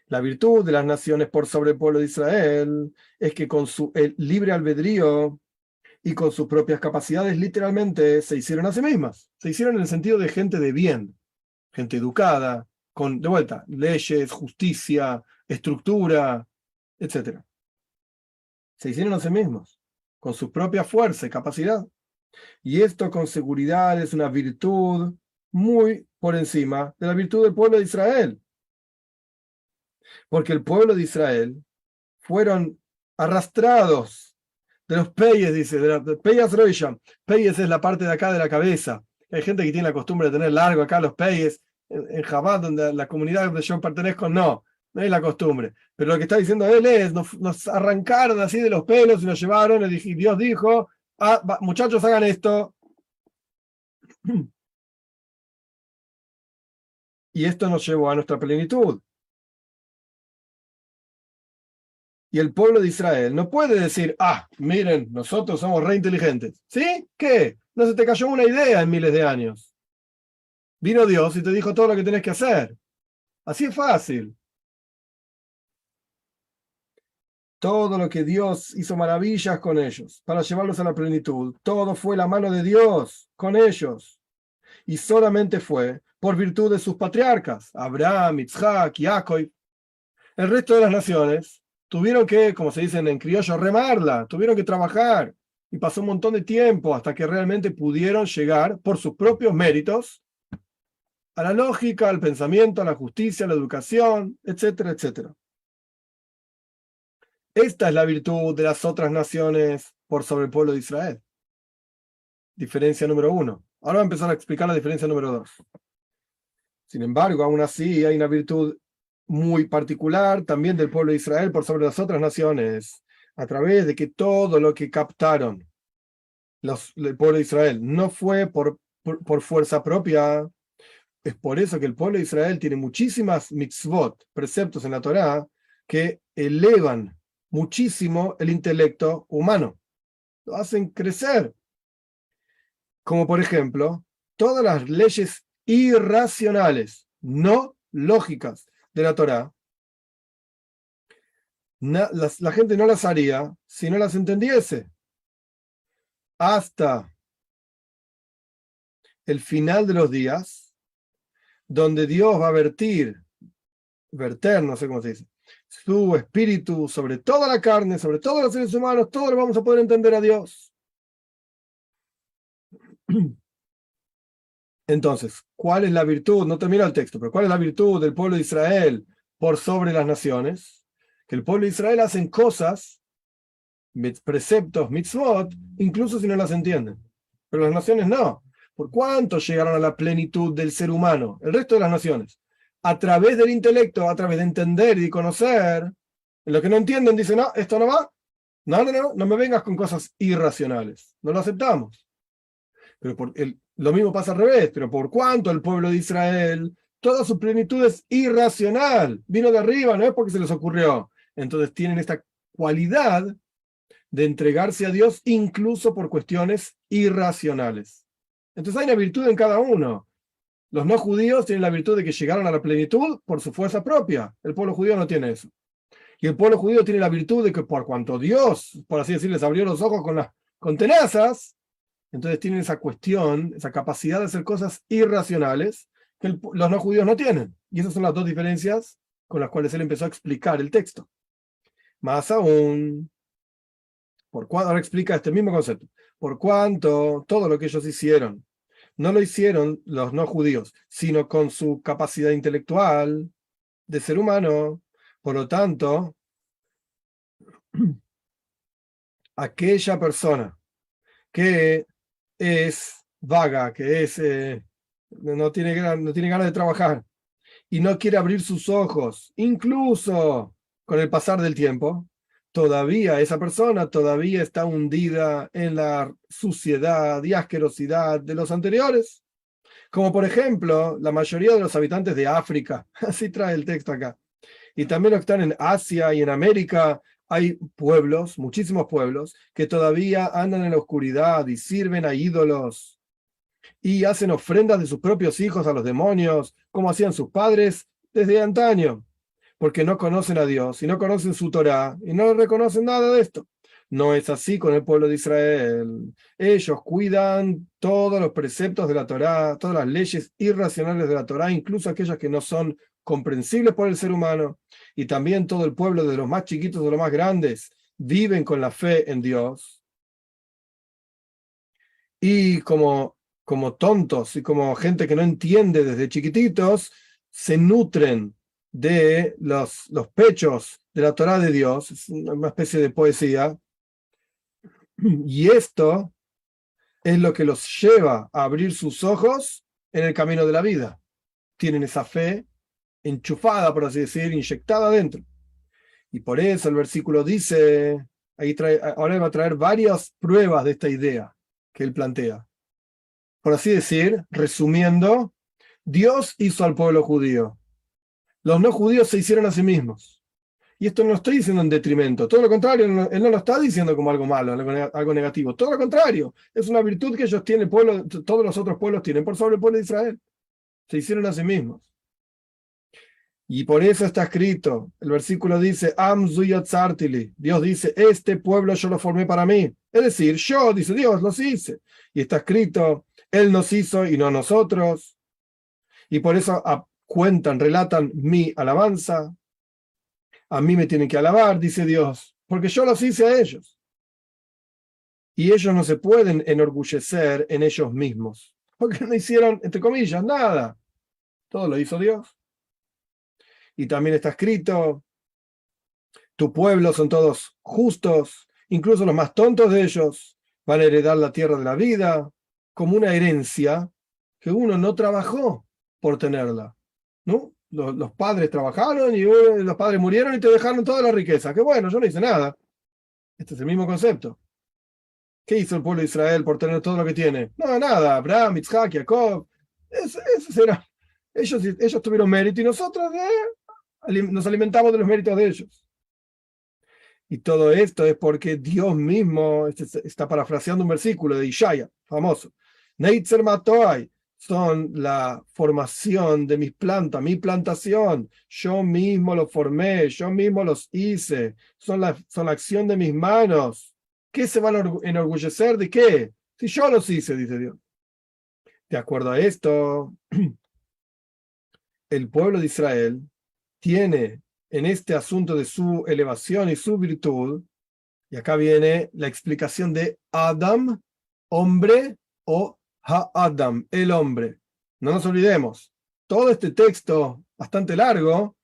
La virtud de las naciones por sobre el pueblo de Israel es que con su libre albedrío y con sus propias capacidades literalmente se hicieron a sí mismas. Se hicieron en el sentido de gente de bien, gente educada, con, de vuelta, leyes, justicia, estructura, etc. Se hicieron a sí mismos, con su propia fuerza y capacidad. Y esto con seguridad es una virtud muy por encima de la virtud del pueblo de Israel. Porque el pueblo de Israel fueron arrastrados de los peyes, dice, de peyes roisham. Peyes es la parte de acá de la cabeza. Hay gente que tiene la costumbre de tener largo acá los peyes. En Chabad, donde la comunidad donde yo pertenezco, no es la costumbre. Pero lo que está diciendo él es, nos arrancaron así de los pelos y nos llevaron, y Dios dijo, muchachos, hagan esto. Y esto nos llevó a nuestra plenitud. Y el pueblo de Israel no puede decir, miren, nosotros somos re inteligentes. ¿Sí? ¿Qué? No se te cayó una idea en miles de años. Vino Dios y te dijo todo lo que tenés que hacer. Así es fácil. Todo lo que Dios hizo maravillas con ellos para llevarlos a la plenitud, todo fue la mano de Dios con ellos. Y solamente fue por virtud de sus patriarcas, Abraham, Isaac, Jacob. El resto de las naciones tuvieron que, como se dice en criollo, remarla, tuvieron que trabajar. Y pasó un montón de tiempo hasta que realmente pudieron llegar por sus propios méritos a la lógica, al pensamiento, a la justicia, a la educación, etcétera, etcétera. Esta es la virtud de las otras naciones por sobre el pueblo de Israel. Diferencia número 1. Ahora voy a empezar a explicar la diferencia número 2. Sin embargo, aún así hay una virtud muy particular también del pueblo de Israel por sobre las otras naciones, a través de que todo lo que captaron el pueblo de Israel no fue por fuerza propia. Es por eso que el pueblo de Israel tiene muchísimas mitzvot, preceptos en la Torá, que elevan muchísimo el intelecto humano, lo hacen crecer. Como por ejemplo, todas las leyes irracionales, no lógicas de la Torá, la gente no las haría si no las entendiese. Hasta el final de los días, donde Dios va a verter, no sé cómo se dice, su espíritu sobre toda la carne, sobre todos los seres humanos, todos lo vamos a poder entender a Dios. Entonces, ¿cuál es la virtud? No termina el texto, pero ¿cuál es la virtud del pueblo de Israel por sobre las naciones? Que el pueblo de Israel hacen cosas, preceptos, mitzvot, incluso si no las entienden. Pero las naciones no. ¿Por cuánto llegaron a la plenitud del ser humano? El resto de las naciones. A través del intelecto, a través de entender y conocer. En lo que no entienden dicen, no, esto no va. No me vengas con cosas irracionales. No lo aceptamos. Pero lo mismo pasa al revés. Pero por cuánto el pueblo de Israel, toda su plenitud es irracional. Vino de arriba, no es porque se les ocurrió. Entonces tienen esta cualidad de entregarse a Dios incluso por cuestiones irracionales. Entonces hay una virtud en cada uno. Los no judíos tienen la virtud de que llegaron a la plenitud por su fuerza propia. El pueblo judío no tiene eso. Y el pueblo judío tiene la virtud de que por cuanto Dios, por así decirlo, les abrió los ojos con tenazas, entonces tienen esa cuestión, esa capacidad de hacer cosas irracionales que los no judíos no tienen. Y esas son las dos diferencias con las cuales él empezó a explicar el texto. Más aún, ahora explica este mismo concepto. Por cuanto todo lo que ellos hicieron, no lo hicieron los no judíos, sino con su capacidad intelectual de ser humano. Por lo tanto, aquella persona que es vaga, que no tiene ganas de trabajar y no quiere abrir sus ojos, incluso con el pasar del tiempo, esa persona todavía está hundida en la suciedad y asquerosidad de los anteriores. Como por ejemplo, la mayoría de los habitantes de África, así trae el texto acá, y también los que están en Asia y en América, hay pueblos, muchísimos pueblos, que todavía andan en la oscuridad y sirven a ídolos y hacen ofrendas de sus propios hijos a los demonios, como hacían sus padres desde antaño, porque no conocen a Dios y no conocen su Torá y no reconocen nada de esto. No es así con el pueblo de Israel. Ellos cuidan todos los preceptos de la Torá, todas las leyes irracionales de la Torá, incluso aquellas que no son comprensibles por el ser humano. Y también todo el pueblo, de los más chiquitos a los más grandes, viven con la fe en Dios. Y como tontos y como gente que no entiende desde chiquititos, se nutren de los pechos de la Torá de Dios. Es una especie de poesía. Y esto es lo que los lleva a abrir sus ojos en el camino de la vida. Tienen esa fe enchufada, por así decir, inyectada adentro. Y por eso el versículo dice, ahora va a traer varias pruebas de esta idea que él plantea. Por así decir, resumiendo, Dios hizo al pueblo judío. Los no judíos se hicieron a sí mismos. Y esto no lo estoy diciendo en detrimento, todo lo contrario, él no lo está diciendo como algo malo, algo negativo, todo lo contrario, es una virtud que ellos tienen, el pueblo, todos los otros pueblos tienen por sobre el pueblo de Israel. Se hicieron a sí mismos. Y por eso está escrito, el versículo dice, Am Zuyatzartili, Dios dice, este pueblo yo lo formé para mí. Es decir, yo, dice Dios, los hice. Y está escrito, Él nos hizo y no nosotros. Y por eso cuentan, relatan mi alabanza. A mí me tienen que alabar, dice Dios, porque yo los hice a ellos. Y ellos no se pueden enorgullecer en ellos mismos, porque no hicieron, entre comillas, nada. Todo lo hizo Dios. Y también está escrito, tu pueblo son todos justos, incluso los más tontos de ellos van a heredar la tierra de la vida, como una herencia que uno no trabajó por tenerla, ¿no? Los padres trabajaron y los padres murieron y te dejaron toda la riqueza. Que bueno, yo no hice nada. Este es el mismo concepto. ¿Qué hizo el pueblo de Israel por tener todo lo que tiene? No, nada. Abraham, Isaac, Jacob. Eso era. Ellos tuvieron mérito y nosotros nos alimentamos de los méritos de ellos. Y todo esto es porque Dios mismo está parafraseando un versículo de Ishaya, famoso. Neitzer Matoai, son la formación de mis plantas, mi plantación. Yo mismo los formé, yo mismo los hice. Son la acción de mis manos. ¿Qué se van a enorgullecer de qué? Si yo los hice, dice Dios. De acuerdo a esto, el pueblo de Israel tiene en este asunto de su elevación y su virtud, y acá viene la explicación de Adam, hombre, o Ha-Adam, el hombre. No nos olvidemos, todo este texto bastante largo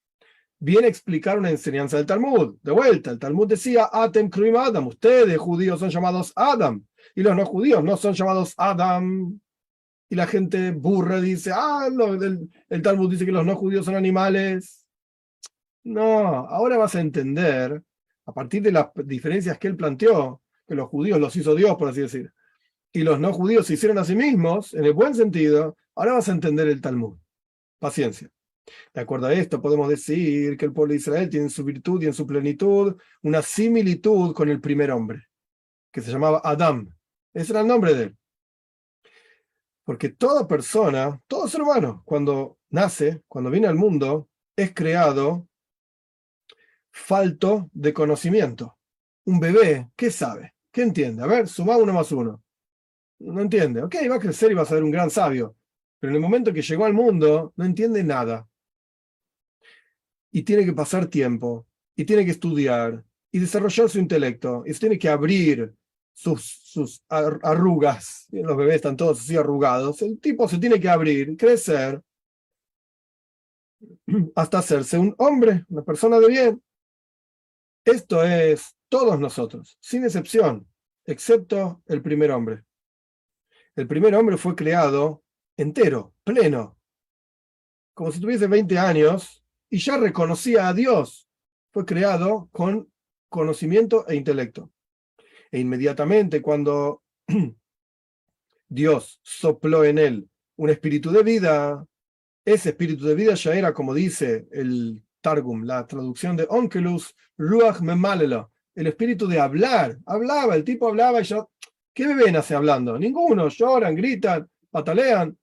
viene a explicar una enseñanza del Talmud. De vuelta, el Talmud decía, Atem Kruim Adam, ustedes judíos son llamados Adam, y los no judíos no son llamados Adam. Y la gente burra dice, no, el Talmud dice que los no judíos son animales. No, ahora vas a entender, a partir de las diferencias que él planteó, que los judíos los hizo Dios, por así decir, y los no judíos se hicieron a sí mismos, en el buen sentido, ahora vas a entender el Talmud. Paciencia. De acuerdo a esto, podemos decir que el pueblo de Israel tiene en su virtud y en su plenitud una similitud con el primer hombre, que se llamaba Adam. Ese era el nombre de él. Porque toda persona, todo ser humano, cuando nace, cuando viene al mundo, es creado falto de conocimiento. Un bebé, ¿qué sabe? ¿Qué entiende? A ver, suma 1 más 1. No entiende. Ok, va a crecer y va a ser un gran sabio. Pero en el momento que llegó al mundo, no entiende nada. Y tiene que pasar tiempo, y tiene que estudiar, y desarrollar su intelecto, y se tiene que abrir sus arrugas. Los bebés están todos así arrugados. El tipo se tiene que abrir, crecer, hasta hacerse un hombre, una persona de bien. Esto es todos nosotros, sin excepción, excepto el primer hombre. El primer hombre fue creado entero, pleno, como si tuviese 20 años y ya reconocía a Dios. Fue creado con conocimiento e intelecto. E inmediatamente cuando Dios sopló en él un espíritu de vida, ese espíritu de vida ya era, como dice el Targum, la traducción de Onkelos, Ruach Memalela, el espíritu de hablar. Hablaba, el tipo hablaba y ya, ¿qué bebé nace hablando? Ninguno, lloran, gritan, patalean,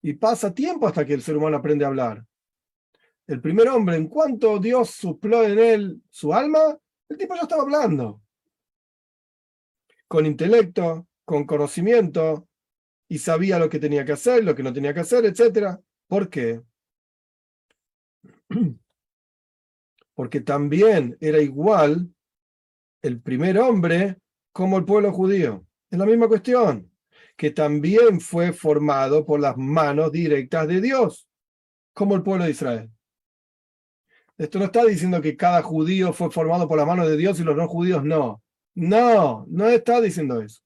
y pasa tiempo hasta que el ser humano aprende a hablar. El primer hombre, en cuanto Dios sopló en él su alma, el tipo ya estaba hablando. con intelecto, con conocimiento, y sabía lo que tenía que hacer, lo que no tenía que hacer, etc. ¿Por qué? Porque también era igual el primer hombre como el pueblo judío. Es la misma cuestión, que también fue formado por las manos directas de Dios, como el pueblo de Israel. Esto no está diciendo que cada judío fue formado por las manos de Dios y los no judíos no. No, no está diciendo eso.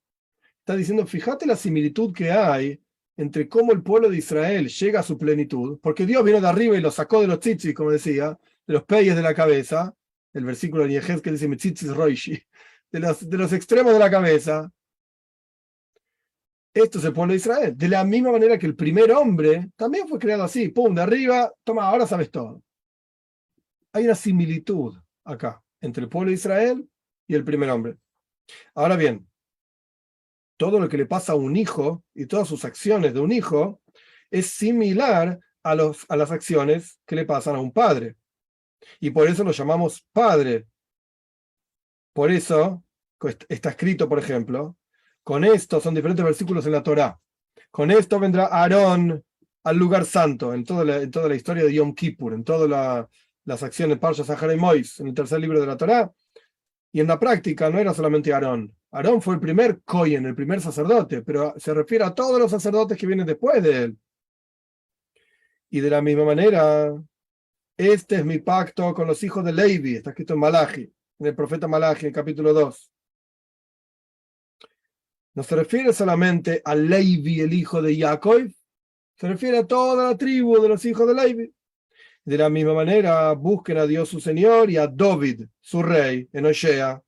Está diciendo, fíjate la similitud que hay entre cómo el pueblo de Israel llega a su plenitud, porque Dios vino de arriba y lo sacó de los tzitzis, como decía, de los peyes de la cabeza, el versículo de Yehezkel que dice tzitzis roishi, de los extremos de la cabeza. Esto es el pueblo de Israel. De la misma manera que el primer hombre también fue creado así, pum, de arriba, toma, ahora sabes todo. Hay una similitud acá entre el pueblo de Israel y el primer hombre. Ahora bien, todo lo que le pasa a un hijo y todas sus acciones de un hijo es similar a las acciones que le pasan a un padre. Y por eso lo llamamos padre. Por eso está escrito, por ejemplo, con esto son diferentes versículos en la Torá. Con esto vendrá Aarón al lugar santo, en toda la historia de Yom Kippur, en todas las acciones de Parsha Zahar y Mois, en el tercer libro de la Torá. Y en la práctica no era solamente Aarón. Aarón fue el primer Kohen, el primer sacerdote, pero se refiere a todos los sacerdotes que vienen después de él. Y de la misma manera, este es mi pacto con los hijos de Levi, está escrito en Malachi, en el profeta Malachi, en capítulo 2. No se refiere solamente a Levi, el hijo de Jacob, se refiere a toda la tribu de los hijos de Levi. De la misma manera, busquen a Dios su Señor y a David, su rey, en Osea.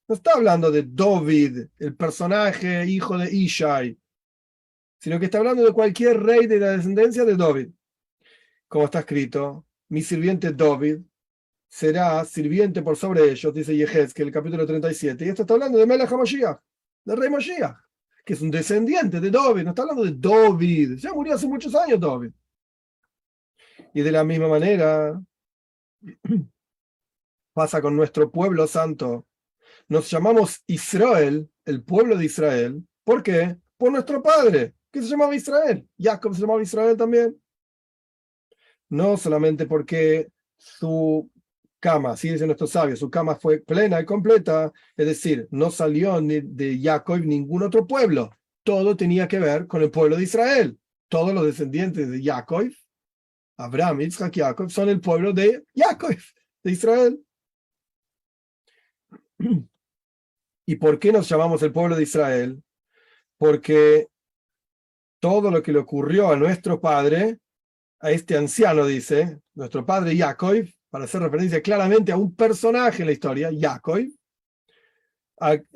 No está hablando de David, el personaje hijo de Ishai, sino que está hablando de cualquier rey de la descendencia de David. Como está escrito, mi sirviente David será sirviente por sobre ellos, dice Yehezkel, el capítulo 37. Y esto está hablando de Melech HaMashiach, del rey Mashiach, que es un descendiente de David. No está hablando de David, ya murió hace muchos años David. Y de la misma manera pasa con nuestro pueblo santo. Nos llamamos Israel, el pueblo de Israel. ¿Por qué? Por nuestro padre, que se llamaba Israel. Jacob se llamaba Israel también. No solamente porque su cama, así dicen nuestros sabios, su cama fue plena y completa, es decir, no salió de Jacob ningún otro pueblo. Todo tenía que ver con el pueblo de Israel. Todos los descendientes de Jacob, Abraham, Isaac, Jacob, son el pueblo de Jacob, de Israel. ¿Y por qué nos llamamos el pueblo de Israel? Porque todo lo que le ocurrió a nuestro padre, a este anciano, dice, nuestro padre Jacob, para hacer referencia claramente a un personaje en la historia, Jacob,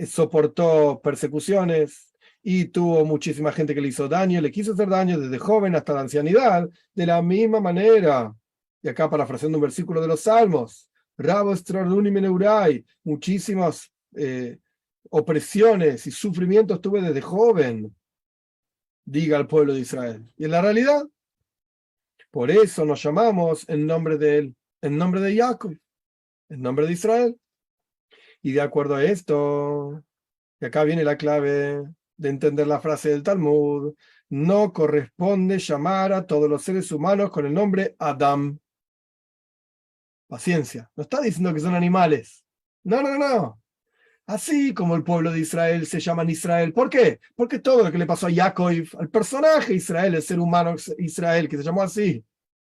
soportó persecuciones y tuvo muchísima gente que le hizo daño, le quiso hacer daño desde joven hasta la ancianidad, de la misma manera. Y acá parafraseando un versículo de los Salmos, Rabo Estraruni Meneurai, muchísimas opresiones y sufrimientos tuve desde joven, diga el pueblo de Israel. Y en la realidad, por eso nos llamamos en nombre de él, en nombre de Jacob, en nombre de Israel. Y de acuerdo a esto, y acá viene la clave de entender la frase del Talmud, no corresponde llamar a todos los seres humanos con el nombre Adam. Paciencia, no está diciendo que son animales. No, no, no. Así como el pueblo de Israel se llaman Israel. ¿Por qué? Porque todo lo que le pasó a Jacob, al personaje Israel, el ser humano Israel, que se llamó así,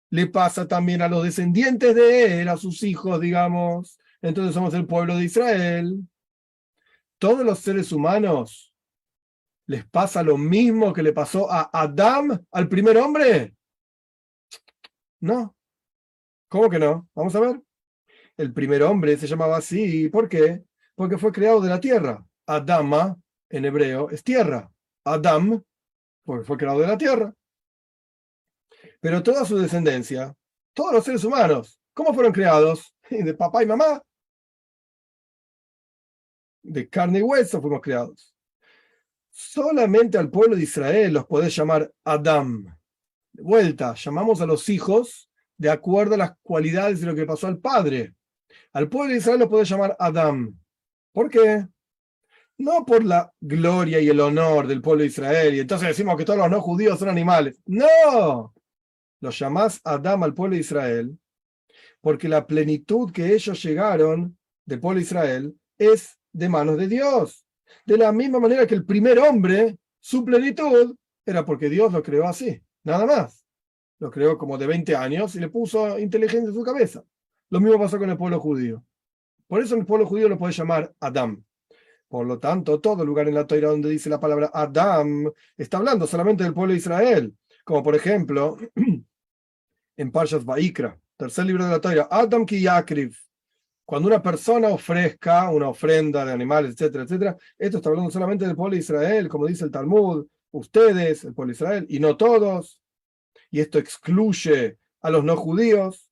le pasa también a los descendientes de él, a sus hijos, digamos. Entonces somos el pueblo de Israel. Todos los seres humanos les pasa lo mismo que le pasó a Adán, al primer hombre. No. ¿Cómo que no? Vamos a ver. El primer hombre se llamaba así. ¿Por qué? Porque fue creado de la tierra. Adama, en hebreo, es tierra. Adam, porque fue creado de la tierra. Pero toda su descendencia, todos los seres humanos, ¿cómo fueron creados? De papá y mamá. De carne y hueso fuimos creados. Solamente al pueblo de Israel los podés llamar Adam. De vuelta, llamamos a los hijos de acuerdo a las cualidades de lo que pasó al padre. Al pueblo de Israel lo podés llamar Adam. ¿Por qué? No por la gloria y el honor del pueblo de Israel, y entonces decimos que todos los no judíos son animales. No, los llamás Adam al pueblo de Israel porque la plenitud que ellos llegaron del pueblo de Israel es de manos de Dios. De la misma manera que el primer hombre, su plenitud era porque Dios lo creó así, nada más. Lo creó como de 20 años y le puso inteligencia en su cabeza. Lo mismo pasó con el pueblo judío. Por eso el pueblo judío lo puede llamar Adam. Por lo tanto, todo lugar en la Torá donde dice la palabra Adam está hablando solamente del pueblo de Israel. Como por ejemplo, en Parshas Vaikra, tercer libro de la Torá, Adam ki yakriv. Cuando una persona ofrezca una ofrenda de animales, etcétera, etcétera, esto está hablando solamente del pueblo de Israel, como dice el Talmud, ustedes, el pueblo de Israel, y no todos. Y esto excluye a los no judíos.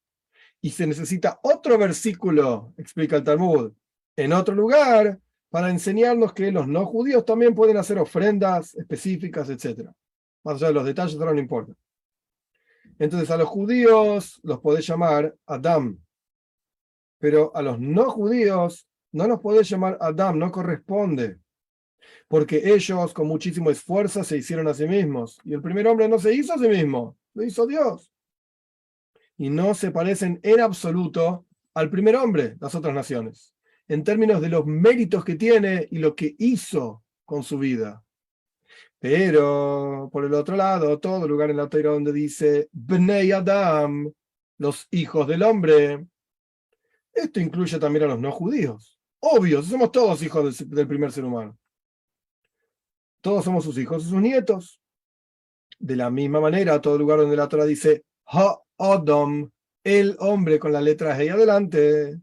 Y se necesita otro versículo, explica el Talmud, en otro lugar, para enseñarnos que los no judíos también pueden hacer ofrendas específicas, etcétera. Más allá de los detalles, ahora no importa. Entonces a los judíos los podés llamar Adam, pero a los no judíos no los podés llamar Adam, no corresponde, porque ellos con muchísimo esfuerzo se hicieron a sí mismos, y el primer hombre no se hizo a sí mismo, lo hizo Dios. Y no se parecen en absoluto al primer hombre, las otras naciones, en términos de los méritos que tiene y lo que hizo con su vida. Pero, por el otro lado, todo lugar en la Torá donde dice Bnei Adam, los hijos del hombre, esto incluye también a los no judíos. Obvio, somos todos hijos del primer ser humano. Todos somos sus hijos y sus nietos. De la misma manera, todo lugar donde la Torá dice Ha-Adam, el hombre con la letra G adelante,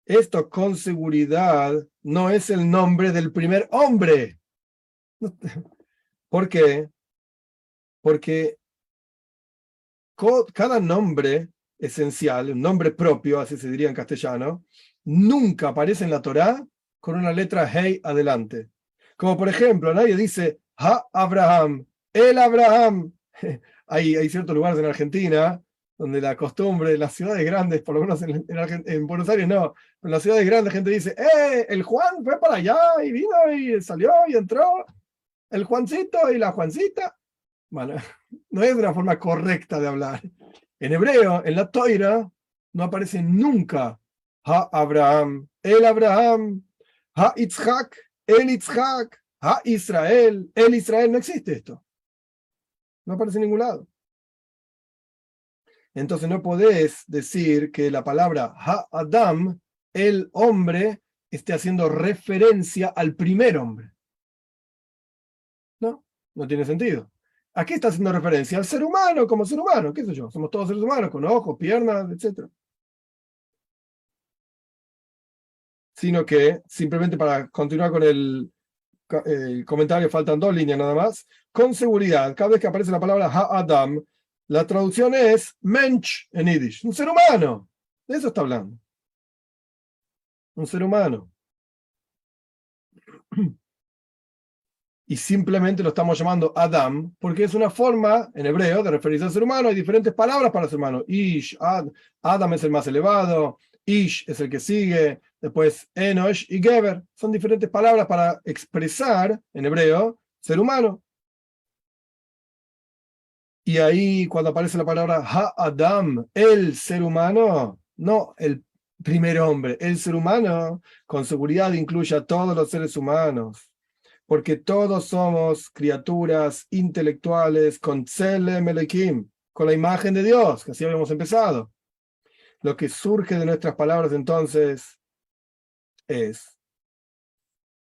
esto con seguridad no es el nombre del primer hombre. ¿Por qué? Porque cada nombre esencial, un nombre propio, así se diría en castellano, nunca aparece en la Torá con una letra Hey adelante. Como por ejemplo, nadie dice Ha-Abraham, el Abraham. Hay ciertos lugares en Argentina donde la costumbre, en las ciudades grandes, por lo menos en Buenos Aires no, en las ciudades grandes la gente dice, el Juan fue para allá y vino y salió y entró, el Juancito y la Juancita. Bueno, no es una forma correcta de hablar. En hebreo, en la Toira, no aparece nunca Ha-Abraham, Ha-Itzhak, el Itzhak, Ha-Israel, el Israel, no existe esto. No aparece en ningún lado. Entonces no podés decir que la palabra Ha-Adam, el hombre, esté haciendo referencia al primer hombre. No, no tiene sentido. ¿A qué está haciendo referencia? Al ser humano como ser humano, qué sé yo. Somos todos seres humanos, con ojos, piernas, etc. Sino que, simplemente para continuar con el comentario, faltan 2 líneas nada más. Con seguridad, cada vez que aparece la palabra Ha-Adam, la traducción es Mensch en Yiddish, un ser humano. De eso está hablando. Un ser humano. Y simplemente lo estamos llamando Adam, porque es una forma en hebreo de referirse al ser humano. Hay diferentes palabras para el ser humano. Ish, Adam es el más elevado, Ish es el que sigue, después Enosh y Geber. Son diferentes palabras para expresar en hebreo ser humano. Y ahí cuando aparece la palabra Ha-Adam, el ser humano, no el primer hombre, el ser humano, con seguridad incluye a todos los seres humanos. Porque todos somos criaturas intelectuales con Tselem Elohim, con la imagen de Dios, que así habíamos empezado. Lo que surge de nuestras palabras entonces es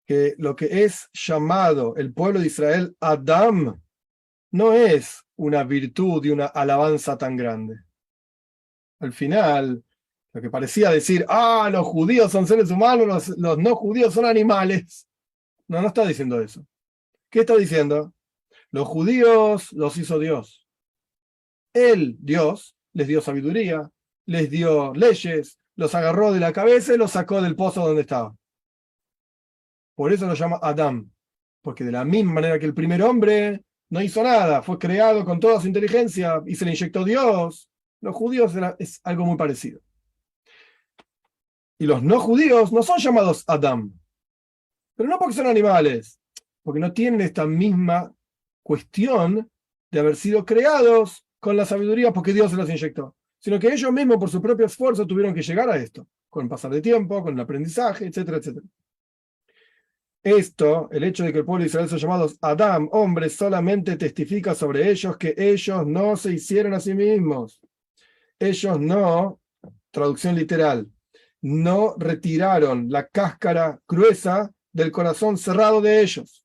que lo que es llamado el pueblo de Israel Adam no es una virtud y una alabanza tan grande. Al final, lo que parecía decir, los judíos son seres humanos, los no judíos son animales. No, no está diciendo eso. ¿Qué está diciendo? Los judíos los hizo Dios. Él, Dios, les dio sabiduría, les dio leyes, los agarró de la cabeza y los sacó del pozo donde estaba. Por eso lo llama Adam, porque de la misma manera que el primer hombre no hizo nada, fue creado con toda su inteligencia y se le inyectó Dios, los judíos es algo muy parecido. Y los no judíos no son llamados Adam, Pero no porque son animales, porque no tienen esta misma cuestión de haber sido creados con la sabiduría porque Dios se los inyectó, sino que ellos mismos por su propio esfuerzo tuvieron que llegar a esto, con el pasar de tiempo, con el aprendizaje, etcétera, etcétera. Esto, el hecho de que el pueblo de Israel son llamados Adam, hombres, solamente testifica sobre ellos que ellos no se hicieron a sí mismos. Ellos no, traducción literal, no retiraron la cáscara gruesa del corazón cerrado de ellos.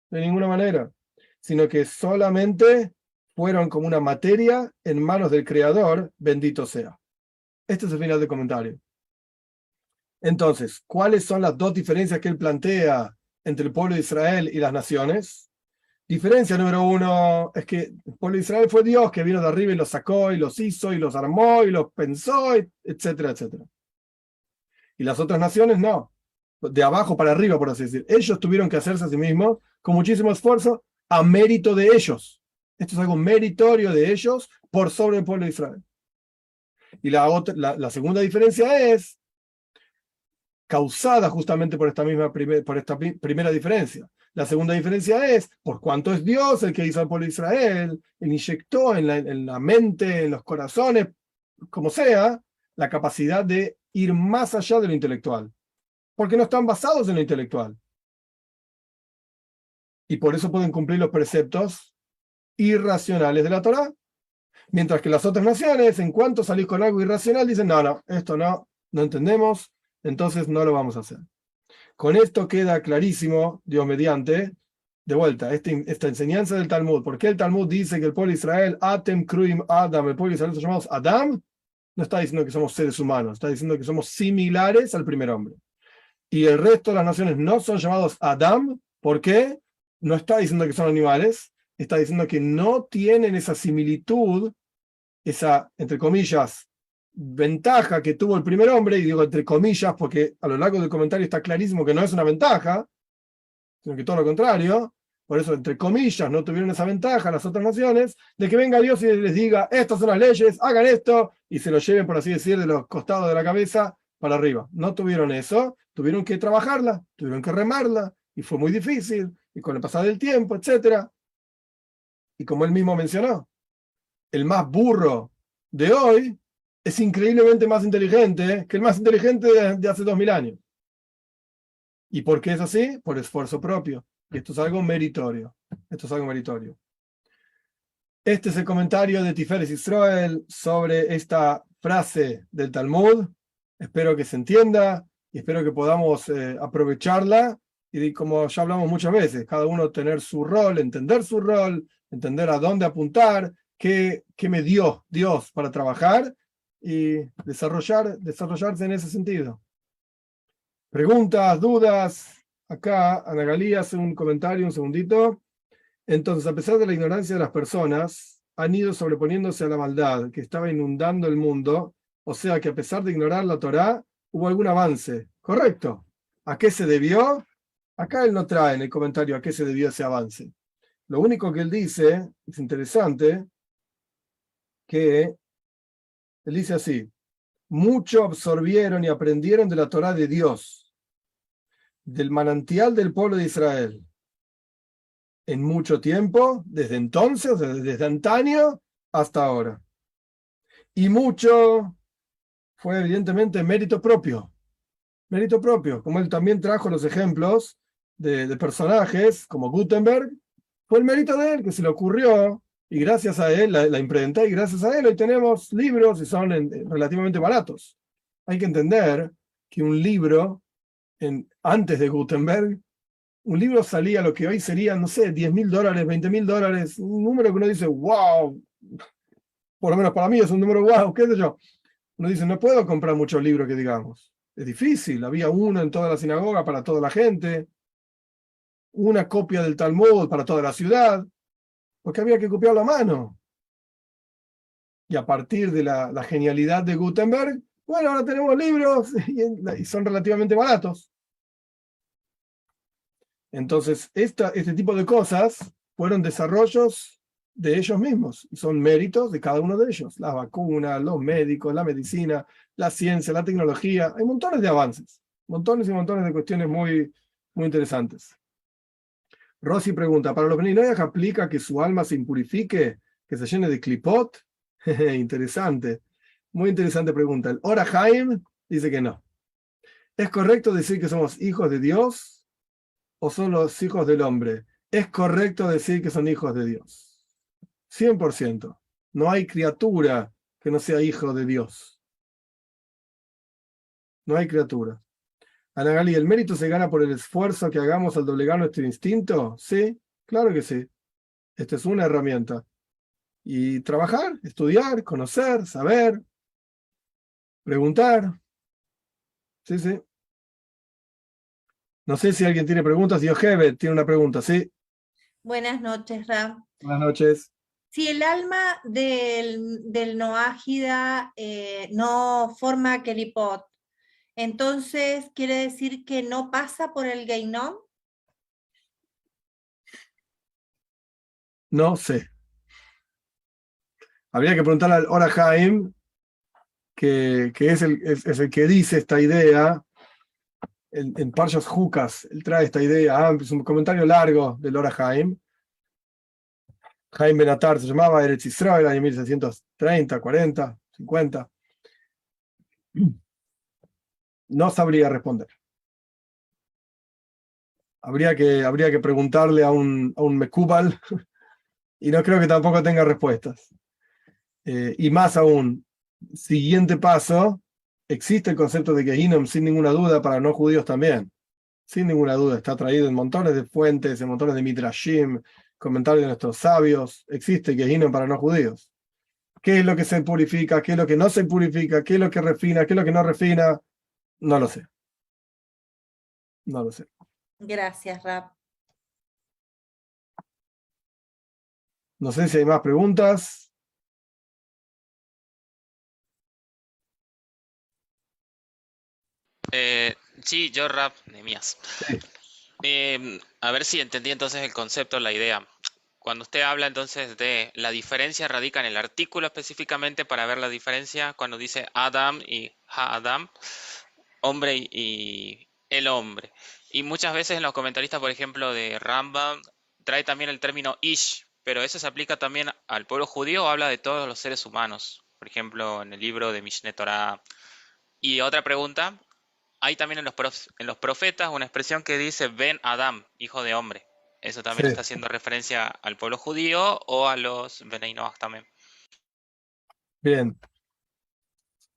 De ninguna manera. Sino que solamente fueron como una materia en manos del Creador, bendito sea. Este es el final del comentario. Entonces, ¿cuáles son las dos diferencias que él plantea entre el pueblo de Israel y las naciones? Diferencia número uno es que el pueblo de Israel fue Dios que vino de arriba y los sacó y los hizo y los armó y los pensó, etcétera, etcétera. Y las otras naciones no, de abajo para arriba, por así decir. Ellos tuvieron que hacerse a sí mismos con muchísimo esfuerzo a mérito de ellos. Esto es algo meritorio de ellos por sobre el pueblo de Israel. Y la segunda diferencia es causada justamente por esta primera diferencia. La segunda diferencia es, por cuanto es Dios el que hizo al pueblo de Israel, él inyectó en la mente, en los corazones, como sea, la capacidad de ir más allá de lo intelectual. Porque no están basados en lo intelectual. Y por eso pueden cumplir los preceptos irracionales de la Torá. Mientras que las otras naciones, en cuanto salís con algo irracional, dicen, no, esto no entendemos, entonces no lo vamos a hacer. Con esto queda clarísimo, Dios mediante, de vuelta, esta enseñanza del Talmud. ¿Por qué el Talmud dice que el pueblo de Israel, Atem Kruim Adam, el pueblo de Israel son llamados Adam? No está diciendo que somos seres humanos, está diciendo que somos similares al primer hombre. Y el resto de las naciones no son llamados Adam, ¿por qué? No está diciendo que son animales, está diciendo que no tienen esa similitud, esa, entre comillas, ventaja que tuvo el primer hombre, y digo entre comillas porque a lo largo del comentario está clarísimo que no es una ventaja, sino que todo lo contrario. Por eso, entre comillas, no tuvieron esa ventaja las otras naciones, de que venga Dios y les diga, estas son las leyes, hagan esto, y se lo lleven, por así decir, de los costados de la cabeza para arriba. No tuvieron eso, tuvieron que trabajarla, tuvieron que remarla, y fue muy difícil, y con el pasar del tiempo, etcétera. Y como él mismo mencionó, el más burro de hoy es increíblemente más inteligente que el más inteligente de hace 2000 años. ¿Y por qué es así? Por esfuerzo propio. Y esto es algo meritorio. Esto es algo meritorio. Este es el comentario de Tiferes Israel sobre esta frase del Talmud. Espero que se entienda y espero que podamos aprovecharla. Y como ya hablamos muchas veces, cada uno tener su rol, entender a dónde apuntar, qué me dio Dios para trabajar y desarrollarse en ese sentido. Preguntas, dudas. Acá Ana Galía hace un comentario, un segundito. Entonces, a pesar de la ignorancia de las personas, han ido sobreponiéndose a la maldad que estaba inundando el mundo, o sea que a pesar de ignorar la Torá, hubo algún avance. ¿Correcto? ¿A qué se debió? Acá él no trae en el comentario a qué se debió ese avance. Lo único que él dice, es interesante, que él dice así: mucho absorbieron y aprendieron de la Torá de Dios, del manantial del pueblo de Israel, en mucho tiempo, desde entonces, desde antaño hasta ahora. Y mucho fue evidentemente mérito propio, como él también trajo los ejemplos de personajes como Gutenberg, fue el mérito de él que se le ocurrió, y gracias a él, la imprenta, y gracias a él hoy tenemos libros y son relativamente baratos. Hay que entender que un libro, antes de Gutenberg, un libro salía lo que hoy serían, no sé, $10.000, $20.000, un número que uno dice, wow, por lo menos para mí es un número wow, qué sé yo. Uno dice, no puedo comprar muchos libros que digamos. Es difícil, había uno en toda la sinagoga para toda la gente, una copia del Talmud para toda la ciudad, porque había que copiarlo a mano. Y a partir de la genialidad de Gutenberg, bueno, ahora tenemos libros y son relativamente baratos. Entonces, este tipo de cosas fueron desarrollos de ellos mismos, y son méritos de cada uno de ellos. Las vacunas, los médicos, la medicina, la ciencia, la tecnología, hay montones de avances. Montones y montones de cuestiones muy, muy interesantes. Rosy pregunta, ¿para los Bnei Noach aplica que su alma se impurifique, que se llene de clipot? Interesante, muy interesante pregunta. El Ora Haim dice que no. ¿Es correcto decir que somos hijos de Dios o son los hijos del hombre? Es correcto decir que son hijos de Dios. 100%. No hay criatura que no sea hijo de Dios. No hay criatura. Ana Gali, ¿el mérito se gana por el esfuerzo que hagamos al doblegar nuestro instinto? Sí, claro que sí. Esta es una herramienta. Y trabajar, estudiar, conocer, saber, preguntar. Sí, sí. No sé si alguien tiene preguntas. Diogebe tiene una pregunta, ¿sí? Buenas noches, Ram. Buenas noches. Si el alma del Noágida no forma Kelipot, entonces quiere decir que no pasa por el Geinom. No sé. Habría que preguntarle al Ora Haim, que es el que dice esta idea en Parshas Jukas. Él trae esta idea. Es un comentario largo del Ora Haim. Haim Benatar se llamaba Eretz Israel, año 1630, 40, 50. No sabría responder. Habría que preguntarle a un Mekubal y no creo que tampoco tenga respuestas. Y más aún, siguiente paso, existe el concepto de Gehinom sin ninguna duda para no judíos también. Sin ninguna duda, está traído en montones de fuentes, en montones de midrashim, comentarios de nuestros sabios. Existe Gehinom para no judíos. ¿Qué es lo que se purifica? ¿Qué es lo que no se purifica? ¿Qué es lo que refina? ¿Qué es lo que no refina? No lo sé. No lo sé. Gracias, Rab. No sé si hay más preguntas. Sí, yo rap de mías. Sí. A ver si entendí entonces el concepto, la idea. Cuando usted habla entonces de la diferencia radica en el artículo específicamente para ver la diferencia cuando dice Adam y Ha-Adam, hombre y el hombre. Y muchas veces en los comentaristas, por ejemplo, de Rambam, trae también el término Ish, pero eso se aplica también al pueblo judío o habla de todos los seres humanos. Por ejemplo, en el libro de Mishneh Torah. Y otra pregunta, hay también en los profetas una expresión que dice Ben Adam, hijo de hombre. ¿Eso Sí. también está haciendo referencia al pueblo judío o a los Benei Noach también? Bien.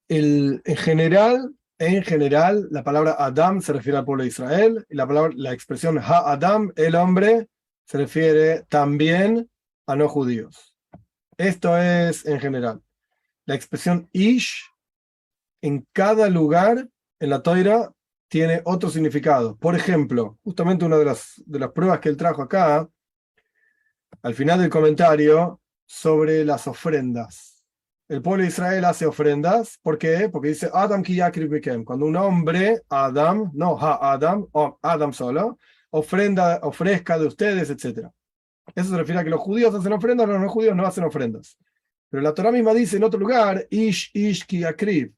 En general, la palabra Adam se refiere al pueblo de Israel y la expresión Ha-Adam, el hombre, se refiere también a no judíos. Esto es en general. La expresión Ish en cada lugar en la Toira tiene otro significado. Por ejemplo, justamente una de las pruebas que él trajo acá, al final del comentario, sobre las ofrendas. El pueblo de Israel hace ofrendas. ¿Por qué? Porque dice Adam ki yakriv bekem. Cuando un hombre, Adam, no Ha-Adam, o Adam solo, ofrezca de ustedes, etc. Eso se refiere a que los judíos hacen ofrendas, los no judíos no hacen ofrendas. Pero la Torah misma dice en otro lugar, Ish ki yakriv.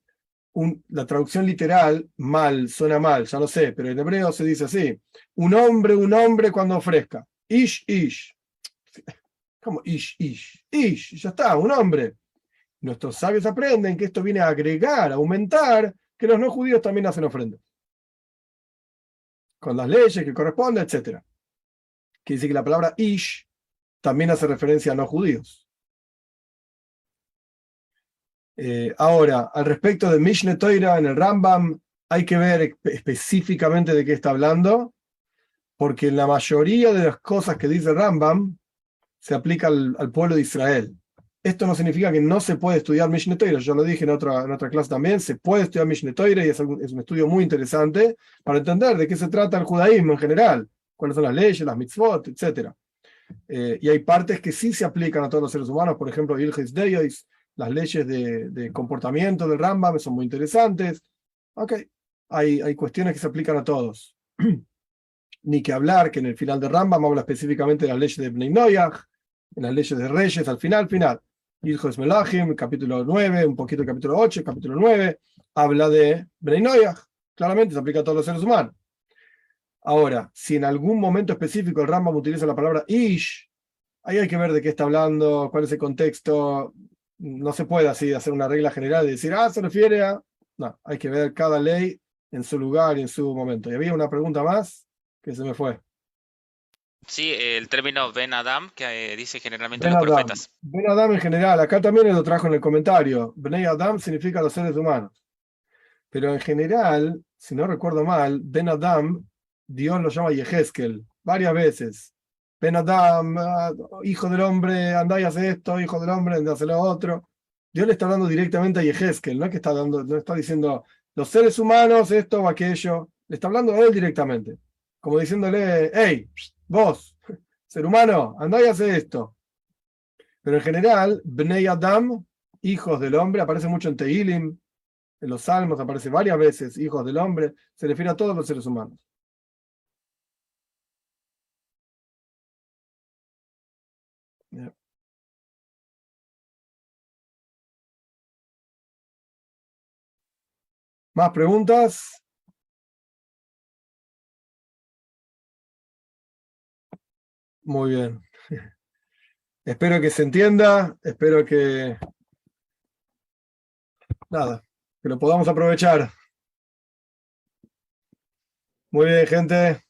La traducción literal, mal, suena mal, ya lo sé, pero en hebreo se dice así. Un hombre cuando ofrezca. Ish. ¿Cómo ish? Ish, ya está, un hombre. Nuestros sabios aprenden que esto viene a agregar, a aumentar, que los no judíos también hacen ofrendas. Con las leyes que corresponden, etc. Quiere decir que la palabra ish también hace referencia a no judíos. Ahora, al respecto de Mishneh Torah en el Rambam, hay que ver específicamente de qué está hablando, porque la mayoría de las cosas que dice Rambam se aplica al pueblo de Israel. Esto no significa que no se puede estudiar Mishneh Torah. Yo lo dije en otra clase también, se puede estudiar Mishneh Torah y es un estudio muy interesante para entender de qué se trata el judaísmo en general, cuáles son las leyes, las mitzvot, etc. Y hay partes que sí se aplican a todos los seres humanos, por ejemplo, Ilhes Deis, las leyes de comportamiento del Rambam son muy interesantes. Ok, hay cuestiones que se aplican a todos. Ni que hablar que en el final de Rambam habla específicamente de las leyes de Bnei Noach, en las leyes de Reyes, al final. Ilhos Melachim, capítulo 9, un poquito el capítulo 8, capítulo 9, habla de Bnei Noach. claramente se aplica a todos los seres humanos. Ahora, si en algún momento específico el Rambam utiliza la palabra ish, ahí hay que ver de qué está hablando, cuál es el contexto. No se puede así hacer una regla general y decir, se refiere a... No, hay que ver cada ley en su lugar y en su momento. Y había una pregunta más que se me fue. Sí, el término Ben Adam, que dice generalmente Ben los Adam. profetas. Ben Adam en general, acá también lo trajo en el comentario. Bnei Adam significa los seres humanos. Pero en general, si no recuerdo mal, Ben Adam, Dios lo llama Yehezkel varias veces. Ben Adam, hijo del hombre, andá y hace esto, hijo del hombre, andá y hace lo otro. Dios le está hablando directamente a Yehezkel, no es que está dando, no está diciendo los seres humanos, esto o aquello. Le está hablando a él directamente. Como diciéndole, hey, vos, ser humano, andá y hace esto. Pero en general, Bnei Adam, hijos del hombre, aparece mucho en Tehilim, en los Salmos aparece varias veces, hijos del hombre, se refiere a todos los seres humanos. Bien. ¿Más preguntas? Muy bien. Espero que se entienda, espero que, nada, que lo podamos aprovechar. Muy bien, gente.